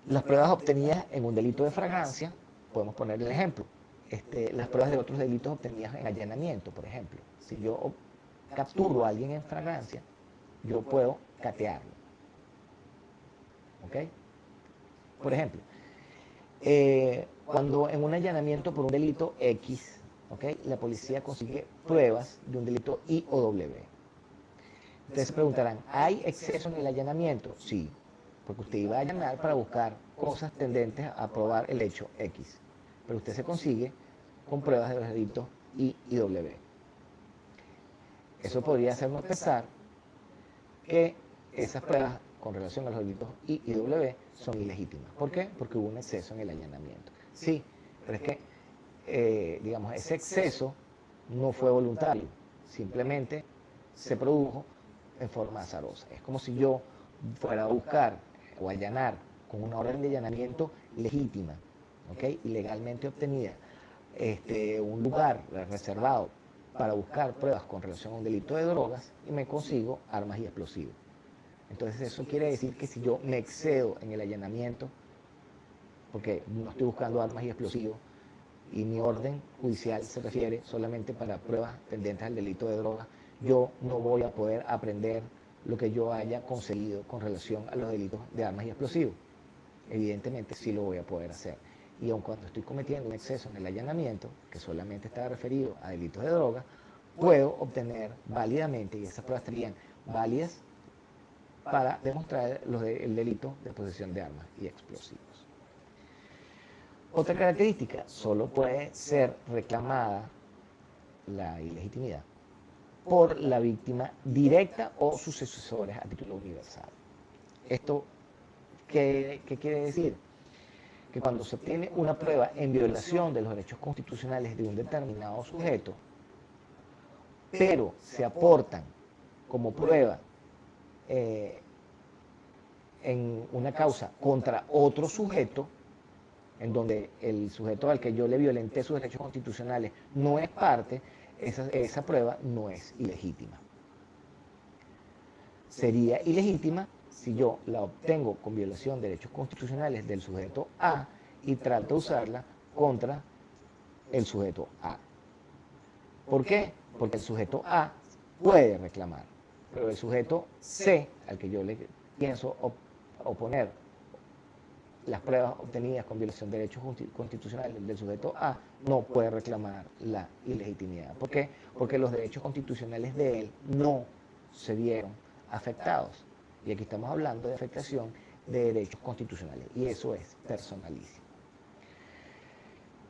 Las pruebas obtenidas en un delito de fragancia, podemos poner el ejemplo. Las pruebas de otros delitos obtenidas en allanamiento, por ejemplo. Si yo capturo a alguien en fragancia, yo puedo catearlo. ¿Ok? Por ejemplo, cuando en un allanamiento por un delito X, ¿okay?, la policía consigue pruebas de un delito I o W. Ustedes se preguntarán, ¿hay exceso en el allanamiento? Sí, porque usted iba a allanar para buscar cosas tendentes a probar el hecho X, pero usted se consigue con pruebas de los delitos I y W. Eso podría hacernos pensar que esas pruebas con relación a los delitos I y W son ilegítimas. ¿Por qué? Porque hubo un exceso en el allanamiento. Sí, pero es que, digamos, ese exceso no fue voluntario, simplemente se produjo en forma azarosa. Es como si yo fuera a buscar o allanar con una orden de allanamiento legítima, ¿okay?, y legalmente obtenida, un lugar reservado para buscar pruebas con relación a un delito de drogas y me consigo armas y explosivos. Entonces eso quiere decir que si yo me excedo en el allanamiento, porque no estoy buscando armas y explosivos, y mi orden judicial se refiere solamente para pruebas tendentes al delito de drogas, yo no voy a poder aprender lo que yo haya conseguido con relación a los delitos de armas y explosivos. Evidentemente sí lo voy a poder hacer. Y aun cuando estoy cometiendo un exceso en el allanamiento, que solamente está referido a delitos de drogas, puedo obtener válidamente, y esas pruebas estarían válidas para demostrar el delito de posesión de armas y explosivos. Otra característica, solo puede ser reclamada la ilegitimidad por la víctima directa o sus sucesores a título universal. ¿Esto qué quiere decir? Que cuando se obtiene una prueba en violación de los derechos constitucionales de un determinado sujeto, pero se aportan como prueba en una causa contra otro sujeto, en donde el sujeto al que yo le violenté sus derechos constitucionales no es parte, esa prueba no es ilegítima. Sería ilegítima si yo la obtengo con violación de derechos constitucionales del sujeto A y trato de usarla contra el sujeto A. ¿Por qué? Porque el sujeto A puede reclamar, pero el sujeto C, al que yo le pienso oponer las pruebas obtenidas con violación de derechos constitucionales del sujeto A, no puede reclamar la ilegitimidad. ¿Por qué? Porque los derechos constitucionales de él no se vieron afectados. Y aquí estamos hablando de afectación de derechos constitucionales. Y eso es personalísimo.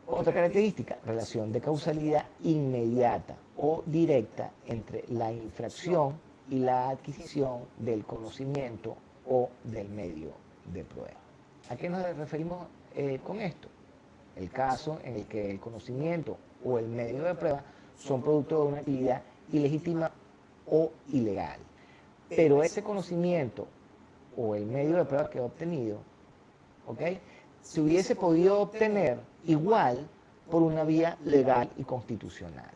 Otra característica, relación de causalidad inmediata o directa entre la infracción y la adquisición del conocimiento o del medio de prueba. ¿A qué nos referimos con esto? El caso en el que el conocimiento o el medio de prueba son producto de una actividad ilegítima o ilegal. Pero ese conocimiento o el medio de prueba que he obtenido, ¿ok?, se hubiese podido obtener igual por una vía legal y constitucional.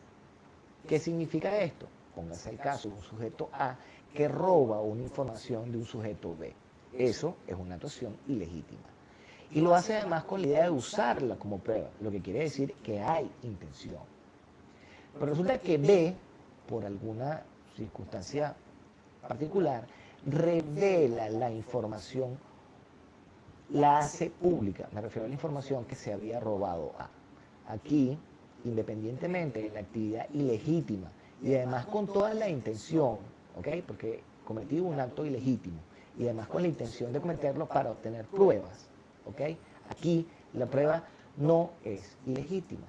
¿Qué significa esto? Póngase el caso de un sujeto A que roba una información de un sujeto B. Eso es una actuación ilegítima. Y lo hace además con la idea de usarla como prueba, lo que quiere decir que hay intención. Pero resulta que B, por alguna circunstancia particular, revela la información, la hace pública. Me refiero a la información que se había robado A. Aquí, independientemente de la actividad ilegítima y además con toda la intención, ¿ok?, porque cometí un acto ilegítimo y además con la intención de cometerlo para obtener pruebas, ¿ok?, aquí la prueba no es ilegítima.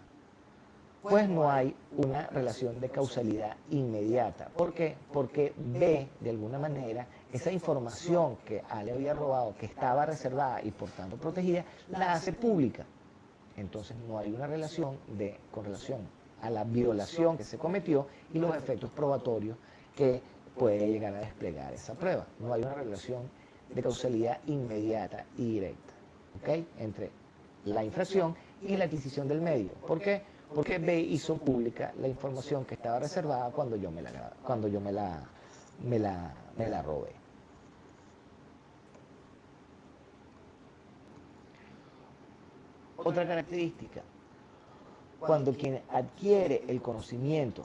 Pues no hay una relación de causalidad inmediata. ¿Por qué? Porque B, de alguna manera, esa información que A le había robado, que estaba reservada y por tanto protegida, la hace pública. Entonces no hay una relación con relación a la violación que se cometió y los efectos probatorios que puede llegar a desplegar esa prueba. No hay una relación de causalidad inmediata y directa, ¿ok?, entre la infracción y la adquisición del medio. ¿Por qué? Porque B hizo pública la información que estaba reservada cuando yo me la robé. Otra característica, cuando quien adquiere el conocimiento,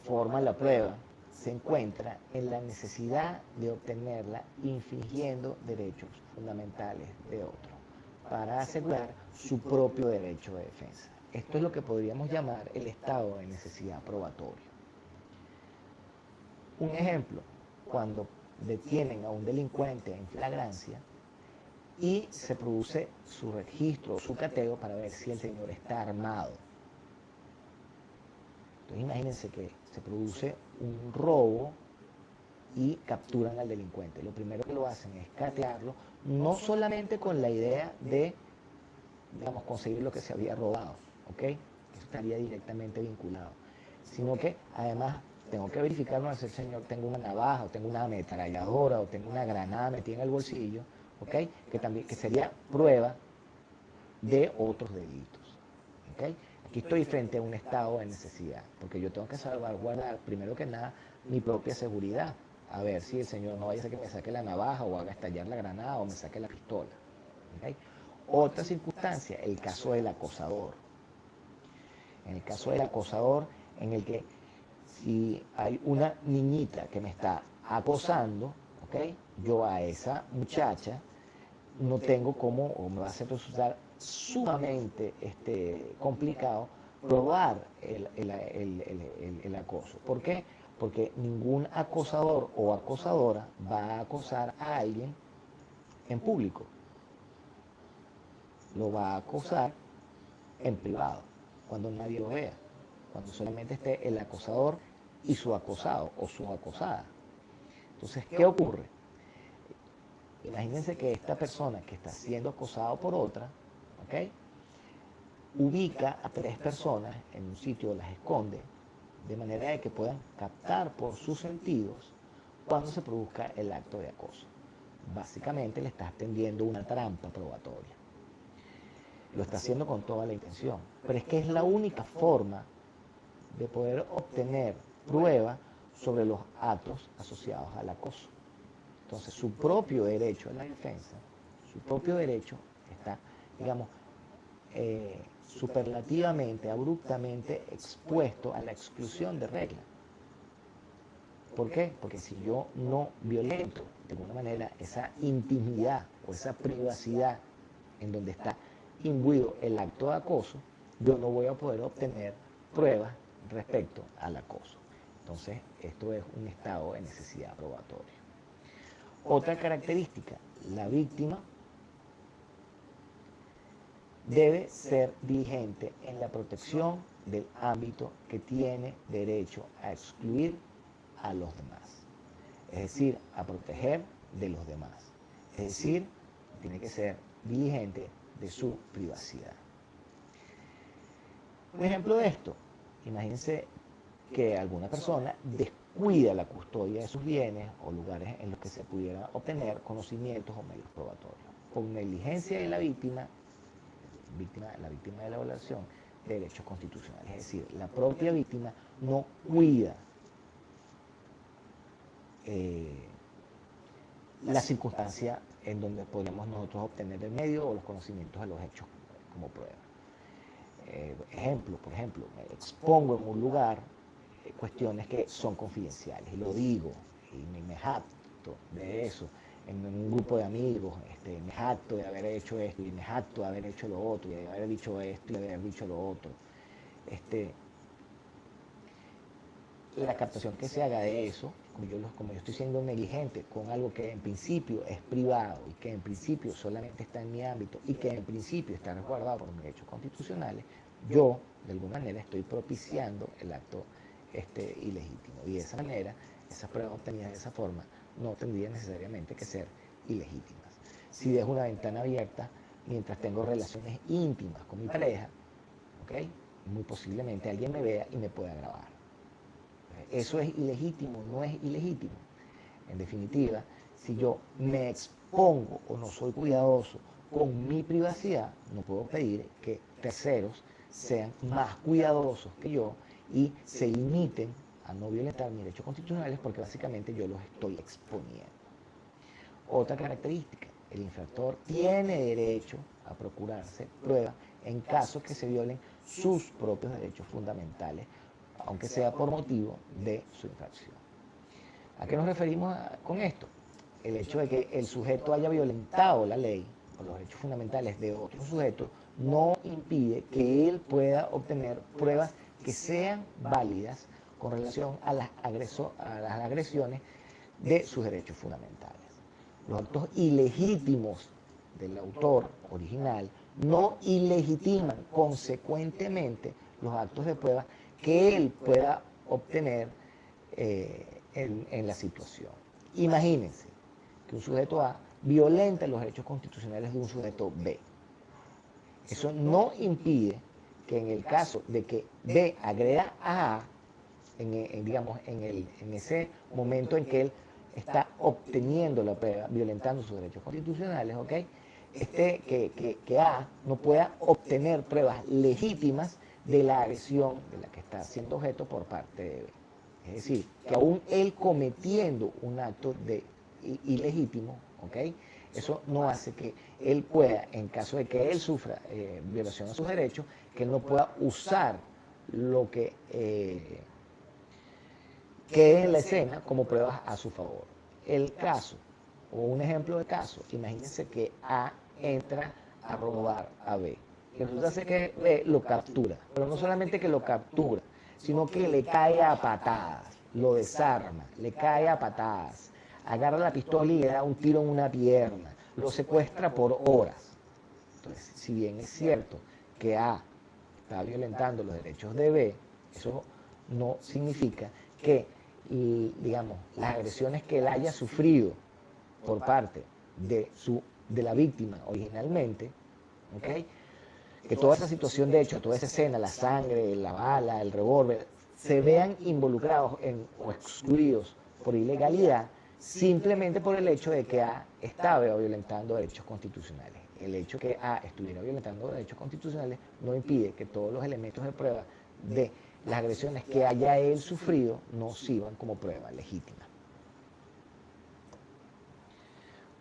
forma la prueba, se encuentra en la necesidad de obtenerla infringiendo derechos fundamentales de otro, para asegurar su propio derecho de defensa. Esto es lo que podríamos llamar el estado de necesidad probatoria. Un ejemplo, cuando detienen a un delincuente en flagrancia y se produce su registro o su cateo para ver si el señor está armado. Entonces imagínense que se produce un robo y capturan al delincuente. Lo primero que lo hacen es catearlo, no solamente con la idea de, digamos, conseguir lo que se había robado, ¿ok?, eso estaría directamente vinculado, sino que además tengo que verificar, no es el señor, tengo una navaja, o tengo una ametralladora, o tengo una granada metida en el bolsillo, ¿ok?, que sería prueba de otros delitos, ¿ok? Aquí estoy frente a un estado de necesidad, porque yo tengo que salvaguardar, primero que nada, mi propia seguridad. A ver si el señor no vaya a ser que me saque la navaja o haga estallar la granada o me saque la pistola, ¿ok? Otra circunstancia, el caso del acosador. En el caso del acosador, en el que si hay una niñita que me está acosando, ¿ok?, yo a esa muchacha no tengo cómo, o me va a hacer resultar sumamente complicado probar el acoso. ¿Por qué? Porque ningún acosador o acosadora va a acosar a alguien en público. Lo va a acosar en privado, cuando nadie lo vea, cuando solamente esté el acosador y su acosado o su acosada. Entonces, ¿qué ocurre? Imagínense que esta persona que está siendo acosada por otra, ¿ok?, ubica a 3 personas en un sitio, las esconde, de manera de que puedan captar por sus sentidos cuando se produzca el acto de acoso. Básicamente le está tendiendo una trampa probatoria. Lo está haciendo con toda la intención, pero es que es la única forma de poder obtener prueba sobre los actos asociados al acoso. Entonces, su propio derecho a la defensa, su propio derecho está, digamos, superlativamente, abruptamente expuesto a la exclusión de reglas. ¿Por qué? Porque si yo no violento de alguna manera esa intimidad o esa privacidad en donde está imbuido el acto de acoso, yo no voy a poder obtener pruebas respecto al acoso. Entonces, esto es un estado de necesidad probatoria. Otra característica, la víctima debe ser diligente en la protección del ámbito que tiene derecho a excluir a los demás, es decir, a proteger de los demás. Es decir, tiene que ser diligente de su privacidad. Un ejemplo de esto, imagínense que alguna persona descuida la custodia de sus bienes o lugares en los que se pudiera obtener conocimientos o medios probatorios. Por negligencia de la víctima de la violación de derechos constitucionales. Es decir, la propia víctima no cuida la circunstancia en donde podemos nosotros obtener el medio o los conocimientos de los hechos como prueba. Por ejemplo, me expongo en un lugar cuestiones que son confidenciales y lo digo y me jacto de eso en un grupo de amigos, me jacto de haber hecho esto y me jacto de haber hecho lo otro y de haber dicho esto y de haber dicho lo otro. La captación que se haga de eso, como yo estoy siendo negligente con algo que en principio es privado y que en principio solamente está en mi ámbito y que en principio está resguardado por mis derechos constitucionales, yo de alguna manera estoy propiciando el acto ilegítimo. Y de esa manera, esas pruebas obtenidas de esa forma no tendrían necesariamente que ser ilegítimas. Si dejo una ventana abierta mientras tengo relaciones íntimas con mi pareja, ¿okay? Muy posiblemente alguien me vea y me pueda grabar. ¿Eso es ilegítimo? ¿No es ilegítimo? En definitiva, si yo me expongo o no soy cuidadoso con mi privacidad, no puedo pedir que terceros sean más cuidadosos que yo y se limiten a no violentar mis derechos constitucionales porque básicamente yo los estoy exponiendo. Otra característica, el infractor tiene derecho a procurarse pruebas en caso que se violen sus propios derechos fundamentales, aunque sea por motivo de su infracción. ¿A qué nos referimos con esto? El hecho de que el sujeto haya violentado la ley o los derechos fundamentales de otro sujeto no impide que él pueda obtener pruebas que sean válidas con relación a las agresiones de sus derechos fundamentales. Los actos ilegítimos del autor original no ilegitiman consecuentemente los actos de prueba que él pueda obtener en la situación. Imagínense que un sujeto A violenta los derechos constitucionales de un sujeto B. Eso no impide que en el caso de que B agreda a A, en ese momento en que él está obteniendo la prueba, violentando sus derechos constitucionales, ¿ok? Que A no pueda obtener pruebas legítimas de la agresión de la que está siendo objeto por parte de B. Es decir, que aún él cometiendo un acto ilegítimo, ¿ok? Eso no hace que él pueda, en caso de que él sufra violación a sus derechos, que él no pueda usar lo que quede en la escena como pruebas a su favor. El caso, o un ejemplo de caso, imagínense que A entra a robar a B. Y resulta ser que B lo captura, pero no solamente que lo captura, sino que le cae a patadas, lo desarma, le cae a patadas, agarra la pistola y le da un tiro en una pierna, lo secuestra por horas. Entonces, si bien es cierto que A está violentando los derechos de B, eso no significa que, digamos, las agresiones que él haya sufrido por parte de la víctima originalmente, ¿okay? Que toda esa situación de hecho, toda esa escena, la sangre, la bala, el revólver, se vean involucrados o excluidos por ilegalidad simplemente por el hecho de que A estaba violentando derechos constitucionales. El hecho de que A estuviera violentando derechos constitucionales no impide que todos los elementos de prueba de las agresiones que haya él sufrido no sirvan como prueba legítima.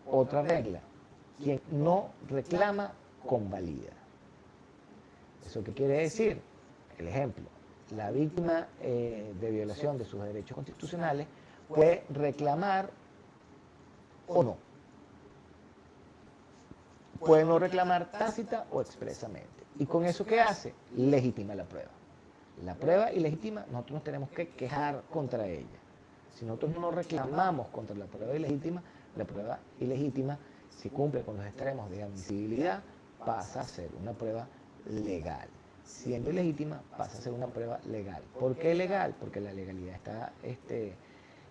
Otra regla, quien no reclama convalida. ¿Eso qué quiere decir? El ejemplo, la víctima de violación de sus derechos constitucionales puede reclamar o no. Puede no reclamar tácita o expresamente. ¿Y con eso qué hace? Legitima la prueba. La prueba ilegítima, nosotros nos tenemos que quejar contra ella. Si nosotros no reclamamos contra la prueba ilegítima, la prueba ilegítima, si cumple con los extremos de admisibilidad, pasa a ser una prueba legal. Siendo ilegítima, pasa a ser una prueba legal. ¿Por qué legal? Porque la legalidad está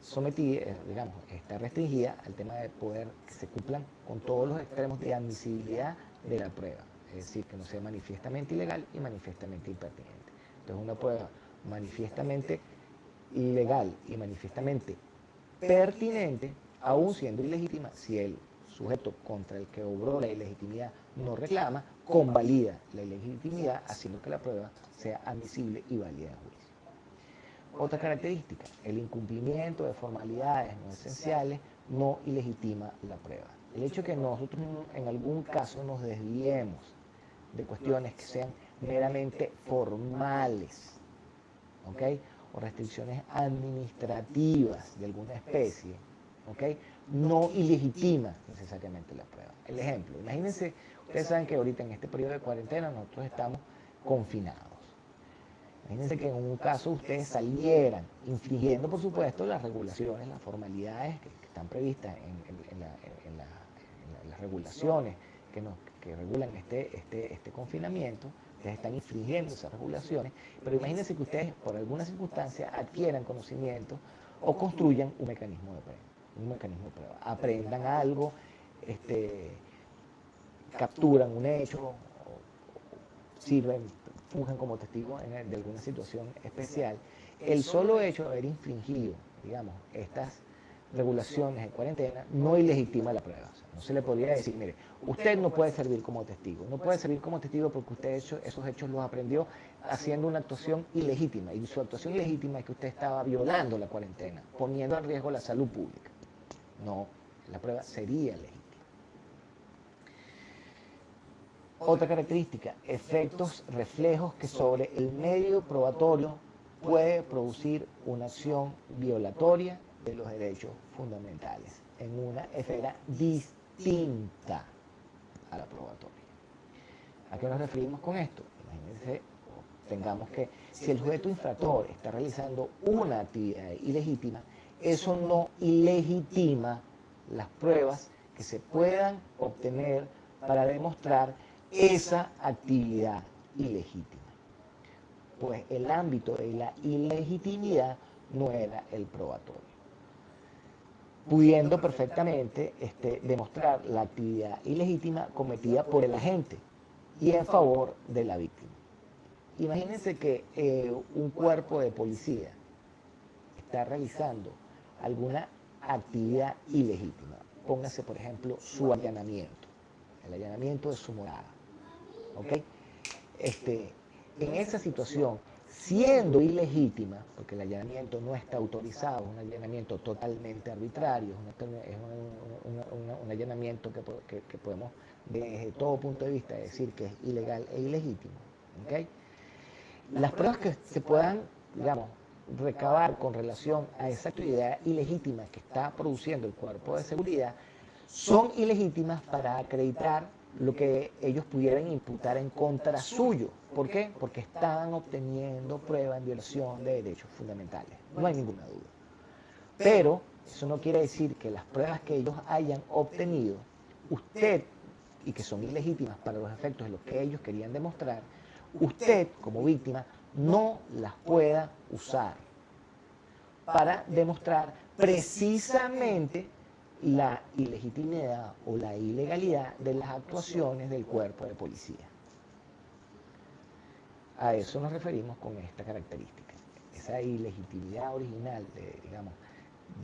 sometida, digamos, está restringida al tema de poder que se cumplan con todos los extremos de admisibilidad de la prueba. Es decir, que no sea manifiestamente ilegal y manifiestamente impertinente. Entonces, una prueba manifiestamente ilegal y manifiestamente pertinente, aún siendo ilegítima, si el sujeto contra el que obró la ilegitimidad no reclama, convalida la ilegitimidad, haciendo que la prueba sea admisible y válida en juicio. Otra característica, el incumplimiento de formalidades no esenciales no ilegitima la prueba. El hecho de que nosotros en algún caso nos desviemos de cuestiones que sean meramente formales, ¿ok?, o restricciones administrativas de alguna especie, ¿ok?, no ilegitima necesariamente la prueba. El ejemplo, imagínense, ustedes saben que ahorita en este periodo de cuarentena nosotros estamos confinados. Imagínense que en un caso ustedes salieran, infringiendo por supuesto las regulaciones, las formalidades que están previstas en las regulaciones que regulan este confinamiento. Ustedes están infringiendo esas regulaciones, pero imagínense que ustedes por alguna circunstancia adquieran conocimiento o construyan un mecanismo de prueba. Aprendan algo, capturan un hecho, sirven, fungen como testigos de alguna situación especial. El solo hecho de haber infringido, digamos, estas regulaciones de cuarentena no ilegitima la prueba. O sea, no se le podría decir, mire, usted no puede servir como testigo. No puede servir como testigo porque usted esos hechos los aprendió haciendo una actuación ilegítima. Y su actuación ilegítima es que usted estaba violando la cuarentena, poniendo en riesgo la salud pública. No, la prueba sería legítima. Otra característica, efectos reflejos que sobre el medio probatorio puede producir una acción violatoria de los derechos fundamentales en una esfera distinta a la probatoria. ¿A qué nos referimos con esto? Imagínense, tengamos que si el sujeto infractor está realizando una actividad ilegítima, eso no ilegitima las pruebas que se puedan obtener para demostrar esa actividad ilegítima. Pues el ámbito de la ilegitimidad no era el probatorio, pudiendo perfectamente demostrar la actividad ilegítima cometida por el agente y en favor de la víctima. Imagínense que un cuerpo de policía está realizando alguna actividad ilegítima. Póngase, por ejemplo, su allanamiento, el allanamiento de su morada. ¿Ok? En esa situación, siendo ilegítima, porque el allanamiento no está autorizado, es un allanamiento totalmente arbitrario, es un allanamiento que podemos, desde todo punto de vista, decir que es ilegal e ilegítimo. ¿Okay? Las pruebas que se puedan, digamos, recabar con relación a esa actividad ilegítima que está produciendo el cuerpo de seguridad son ilegítimas para acreditar lo que ellos pudieran imputar en contra suyo. ¿Por qué? Porque estaban obteniendo prueba en violación de derechos fundamentales. No hay ninguna duda. Pero eso no quiere decir que las pruebas que ellos hayan obtenido, usted, y que son ilegítimas para los efectos de lo que ellos querían demostrar, usted como víctima no las pueda usar para demostrar precisamente la ilegitimidad o la ilegalidad de las actuaciones del cuerpo de policía. A eso nos referimos con esta característica. Esa ilegitimidad original, digamos,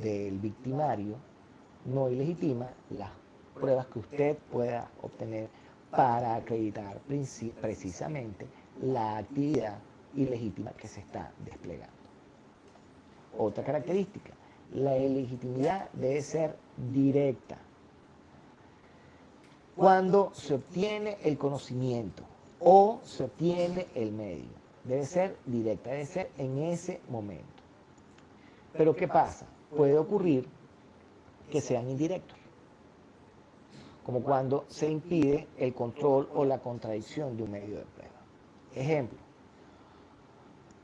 del victimario no ilegitima las pruebas que usted pueda obtener para acreditar precisamente la actividad ilegítima que se está desplegando. Otra característica, la ilegitimidad debe ser directa. Cuando se obtiene el conocimiento o se obtiene el medio, debe ser directa, debe ser en ese momento. Pero ¿qué pasa? Puede ocurrir que sean indirectos, como cuando se impide el control o la contradicción de un medio de prueba. Ejemplo,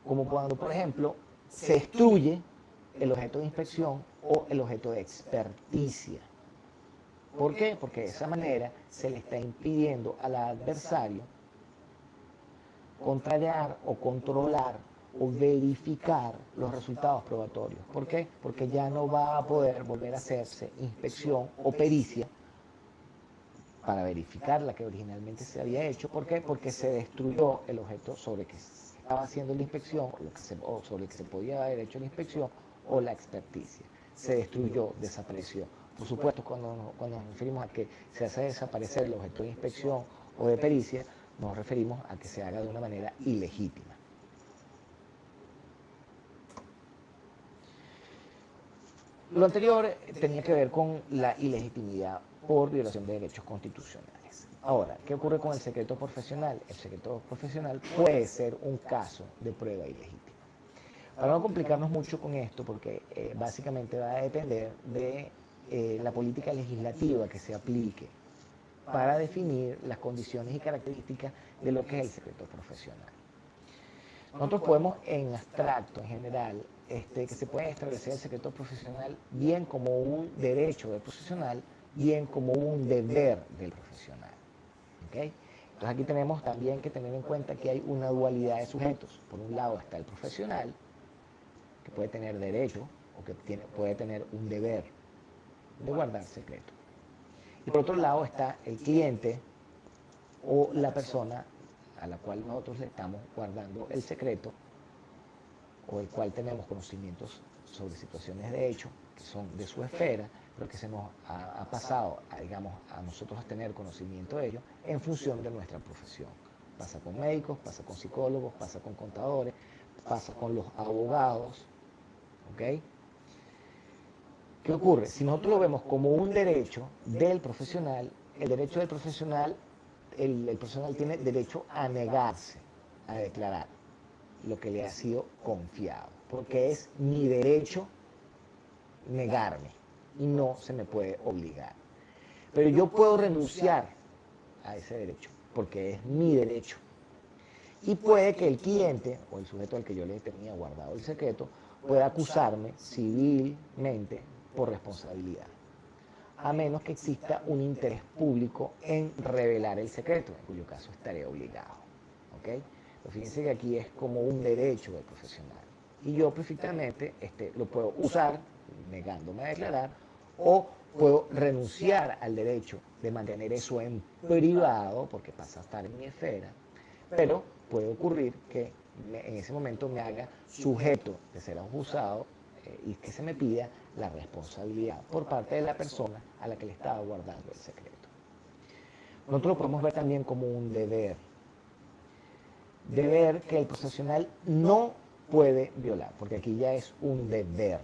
como cuando, por ejemplo, se destruye el objeto de inspección o el objeto de experticia. ¿Por qué? Porque de esa manera se le está impidiendo al adversario contrariar o controlar o verificar los resultados probatorios. ¿Por qué? Porque ya no va a poder volver a hacerse inspección o pericia para verificar la que originalmente se había hecho. ¿Por qué? Porque se destruyó el objeto sobre el que se estaba haciendo la inspección o sobre el que se podía haber hecho la inspección o la experticia. Se destruyó, desapareció. Por supuesto, cuando nos referimos a que se hace desaparecer el objeto de inspección o de pericia, nos referimos a que se haga de una manera ilegítima. Lo anterior tenía que ver con la ilegitimidad por violación de derechos constitucionales. Ahora, ¿qué ocurre con el secreto profesional? El secreto profesional puede ser un caso de prueba ilegítima. Para no complicarnos mucho con esto, porque básicamente va a depender de la política legislativa que se aplique para definir las condiciones y características de lo que es el secreto profesional. Nosotros podemos en abstracto, en general, que se puede establecer el secreto profesional bien como un derecho del profesional, bien como un deber del profesional. ¿Okay? Entonces aquí tenemos también que tener en cuenta que hay una dualidad de sujetos. Por un lado está el profesional, que puede tener derecho o que puede tener un deber de guardar secreto. Y por otro lado está el cliente o la persona a la cual nosotros le estamos guardando el secreto o el cual tenemos conocimientos sobre situaciones de hecho que son de su esfera, pero que se nos ha pasado, digamos, a nosotros a tener conocimiento de ello en función de nuestra profesión. Pasa con médicos, pasa con psicólogos, pasa con contadores, pasa con los abogados, ¿ok? ¿Qué ocurre? Si nosotros lo vemos como un derecho del profesional, el derecho del profesional, el profesional tiene derecho a negarse, a declarar lo que le ha sido confiado, porque es mi derecho negarme y no se me puede obligar. Pero yo puedo renunciar a ese derecho, porque es mi derecho. Y puede que el cliente o el sujeto al que yo le tenía guardado el secreto pueda acusarme civilmente por responsabilidad, a menos que exista un interés público en revelar el secreto, en cuyo caso estaré obligado. ¿Okay? Pero fíjense que aquí es como un derecho del profesional. Y yo perfectamente lo puedo usar, negándome a declarar, o puedo renunciar al derecho de mantener eso en privado, porque pasa a estar en mi esfera, pero puede ocurrir que en ese momento me haga sujeto de ser acusado y que se me pida la responsabilidad por parte de la persona a la que le estaba guardando el secreto. Nosotros lo podemos ver también como un deber que el profesional no puede violar, porque aquí ya es un deber,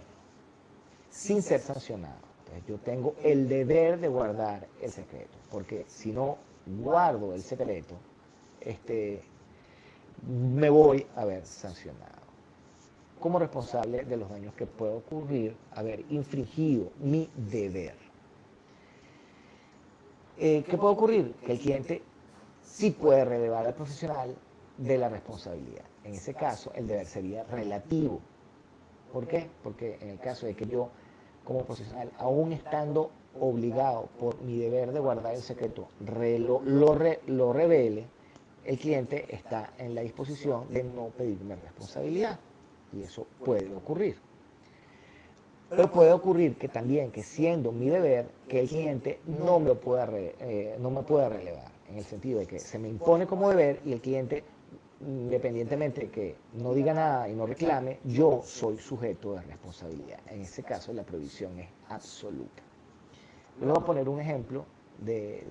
sin ser sancionado. Entonces yo tengo el deber de guardar el secreto, porque si no guardo el secreto, me voy a ver sancionado como responsable de los daños que puede ocurrir haber infringido mi deber. ¿Qué puede ocurrir? Que el cliente sí puede relevar al profesional de la responsabilidad. En ese caso, el deber sería relativo. ¿Por qué? Porque en el caso de que yo, como profesional, aún estando obligado por mi deber de guardar el secreto, lo revele, el cliente está en la disposición de no pedirme responsabilidad. Y eso puede ocurrir. Pero puede ocurrir que también, que siendo mi deber, que el cliente no me pueda relevar, en el sentido de que se me impone como deber y el cliente, independientemente de que no diga nada y no reclame, yo soy sujeto de responsabilidad. En ese caso la prohibición es absoluta. Les voy a poner un ejemplo de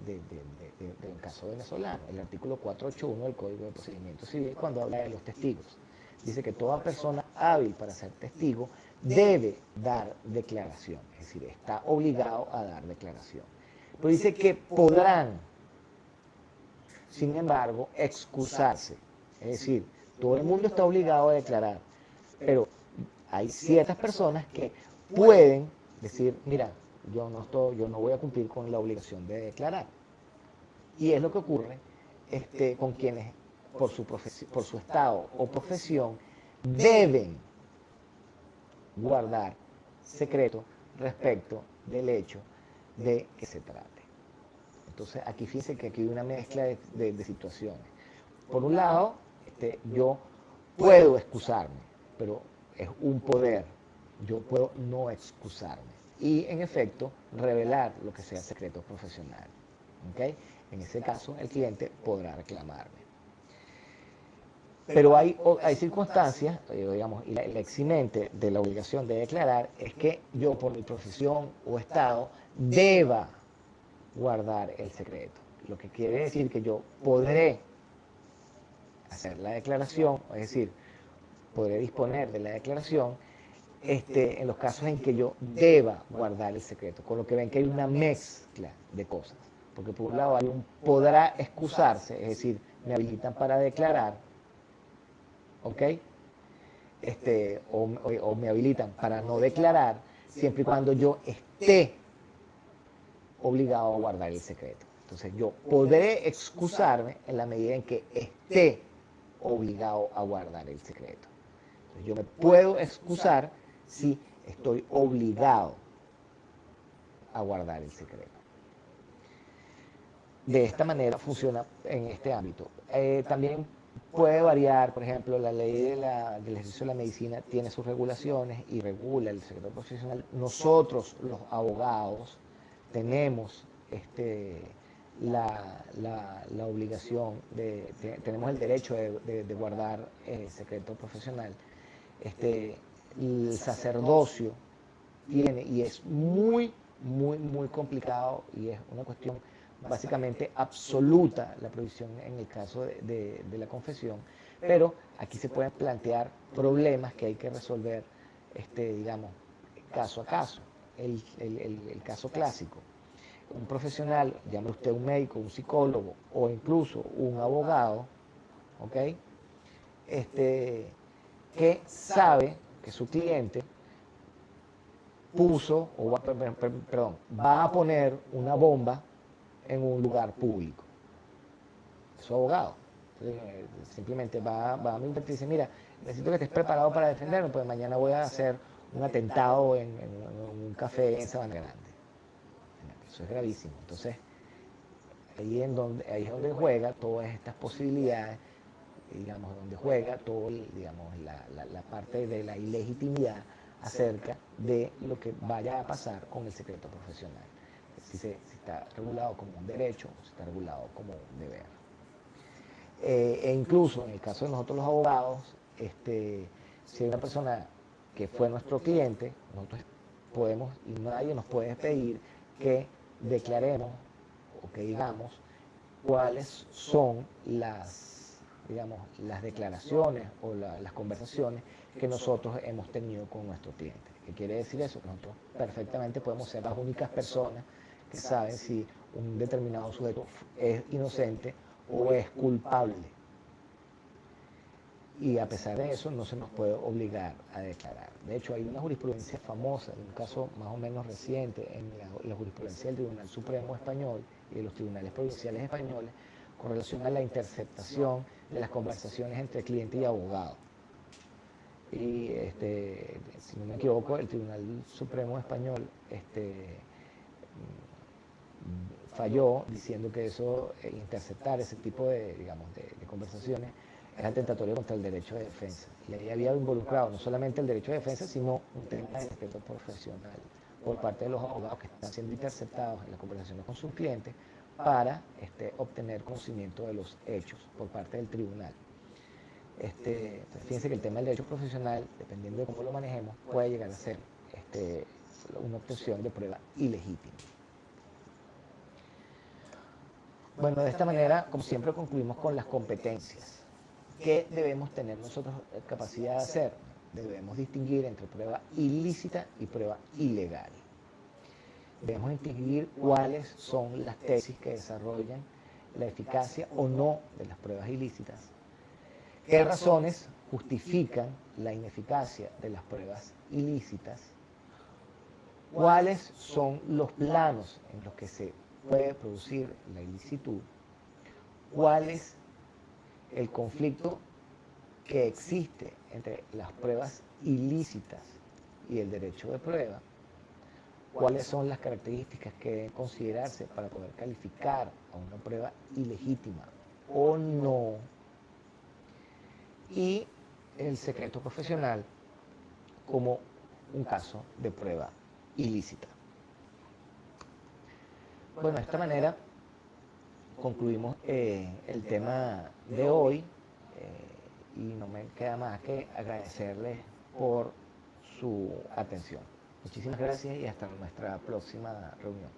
un caso venezolano, el artículo 481 del Código de Procedimiento Civil, cuando habla de los testigos. Dice que toda persona hábil para ser testigo debe dar declaración, es decir, está obligado a dar declaración. Pero dice que podrán, sin embargo, excusarse, es decir, todo el mundo está obligado a declarar, pero hay ciertas personas que pueden decir, mira, yo no voy a cumplir con la obligación de declarar. Y es lo que ocurre con quienes, por su estado o profesión, deben guardar secreto respecto del hecho de que se trate. Entonces, aquí fíjense que aquí hay una mezcla de situaciones. Por un lado, yo puedo excusarme, pero es un poder. Yo puedo no excusarme. Y, en efecto, revelar lo que sea secreto profesional. ¿Okay? En ese caso, el cliente podrá reclamarme. Pero hay circunstancias, digamos, y la eximente de la obligación de declarar es que yo, por mi profesión o estado, deba guardar el secreto. Lo que quiere decir que yo podré hacer la declaración, es decir, podré disponer de la declaración en los casos en que yo deba guardar el secreto, con lo que ven que hay una mezcla de cosas. Porque por un lado hay un podrá excusarse, es decir, me habilitan para declarar, ¿ok? O me habilitan para no declarar, siempre y cuando yo esté obligado a guardar el secreto. Entonces yo podré excusarme en la medida en que esté obligado a guardar el secreto. Entonces, yo me puedo excusar si estoy obligado a guardar el secreto. De esta manera funciona en este ámbito. También puede variar, por ejemplo, la ley del ejercicio de la medicina tiene sus regulaciones y regula el secreto profesional. Nosotros, los abogados, tenemos la obligación, tenemos el derecho de guardar secreto profesional. El sacerdocio tiene, y es muy, muy, muy complicado, y es una cuestión básicamente absoluta la prohibición en el caso de la confesión, pero aquí se pueden plantear problemas que hay que resolver, digamos, caso a caso. El caso clásico, un profesional, llame usted un médico, un psicólogo o incluso un abogado, ¿ok? Que sabe que su cliente puso, o va a poner una bomba en un lugar público. Es su abogado. Simplemente va a mi y dice, mira, necesito que estés preparado para defenderme, pues mañana voy a hacer un atentado en un café en Sabana Grande. Eso es gravísimo. Entonces, ahí es donde juega todas estas posibilidades, digamos, donde juega todo, digamos, la parte de la ilegitimidad acerca de lo que vaya a pasar con el secreto profesional. Si está regulado como un derecho o si está regulado como un deber. E incluso en el caso de nosotros los abogados, si hay una persona que fue nuestro cliente, nosotros podemos, y nadie nos puede pedir que declaremos o que digamos cuáles son digamos, las declaraciones o las conversaciones que nosotros hemos tenido con nuestro cliente. ¿Qué quiere decir eso? Que nosotros perfectamente podemos ser las únicas personas que saben si un determinado sujeto es inocente o es culpable. Y a pesar de eso no se nos puede obligar a declarar. De hecho, hay una jurisprudencia famosa, un caso más o menos reciente en la jurisprudencia del Tribunal Supremo Español y de los tribunales provinciales españoles con relación a la interceptación de las conversaciones entre cliente y abogado. Y si no me equivoco, el Tribunal Supremo Español falló diciendo que eso, interceptar ese tipo digamos, de conversaciones, es atentatorio contra el derecho de defensa. Y ahí había involucrado no solamente el derecho de defensa, sino un tema de secreto profesional por parte de los abogados que están siendo interceptados en las conversaciones con sus clientes para obtener conocimiento de los hechos por parte del tribunal. Fíjense que el tema del derecho profesional, dependiendo de cómo lo manejemos, puede llegar a ser una obtención de prueba ilegítima. Bueno, de esta manera, como siempre, concluimos con las competencias. ¿Qué debemos tener nosotros capacidad de hacer? Debemos distinguir entre prueba ilícita y prueba ilegal. Debemos distinguir cuáles son las tesis que desarrollan la eficacia o no de las pruebas ilícitas. ¿Qué razones justifican la ineficacia de las pruebas ilícitas? ¿Cuáles son los planos en los que se puede producir la ilicitud? ¿Cuál es el conflicto que existe entre las pruebas ilícitas y el derecho de prueba? cuáles son las características que deben considerarse para poder calificar a una prueba ilegítima o no, y el secreto profesional como un caso de prueba ilícita. Bueno, de esta manera concluimos el tema de hoy y no me queda más que agradecerles por su atención. Muchísimas gracias y hasta nuestra próxima reunión.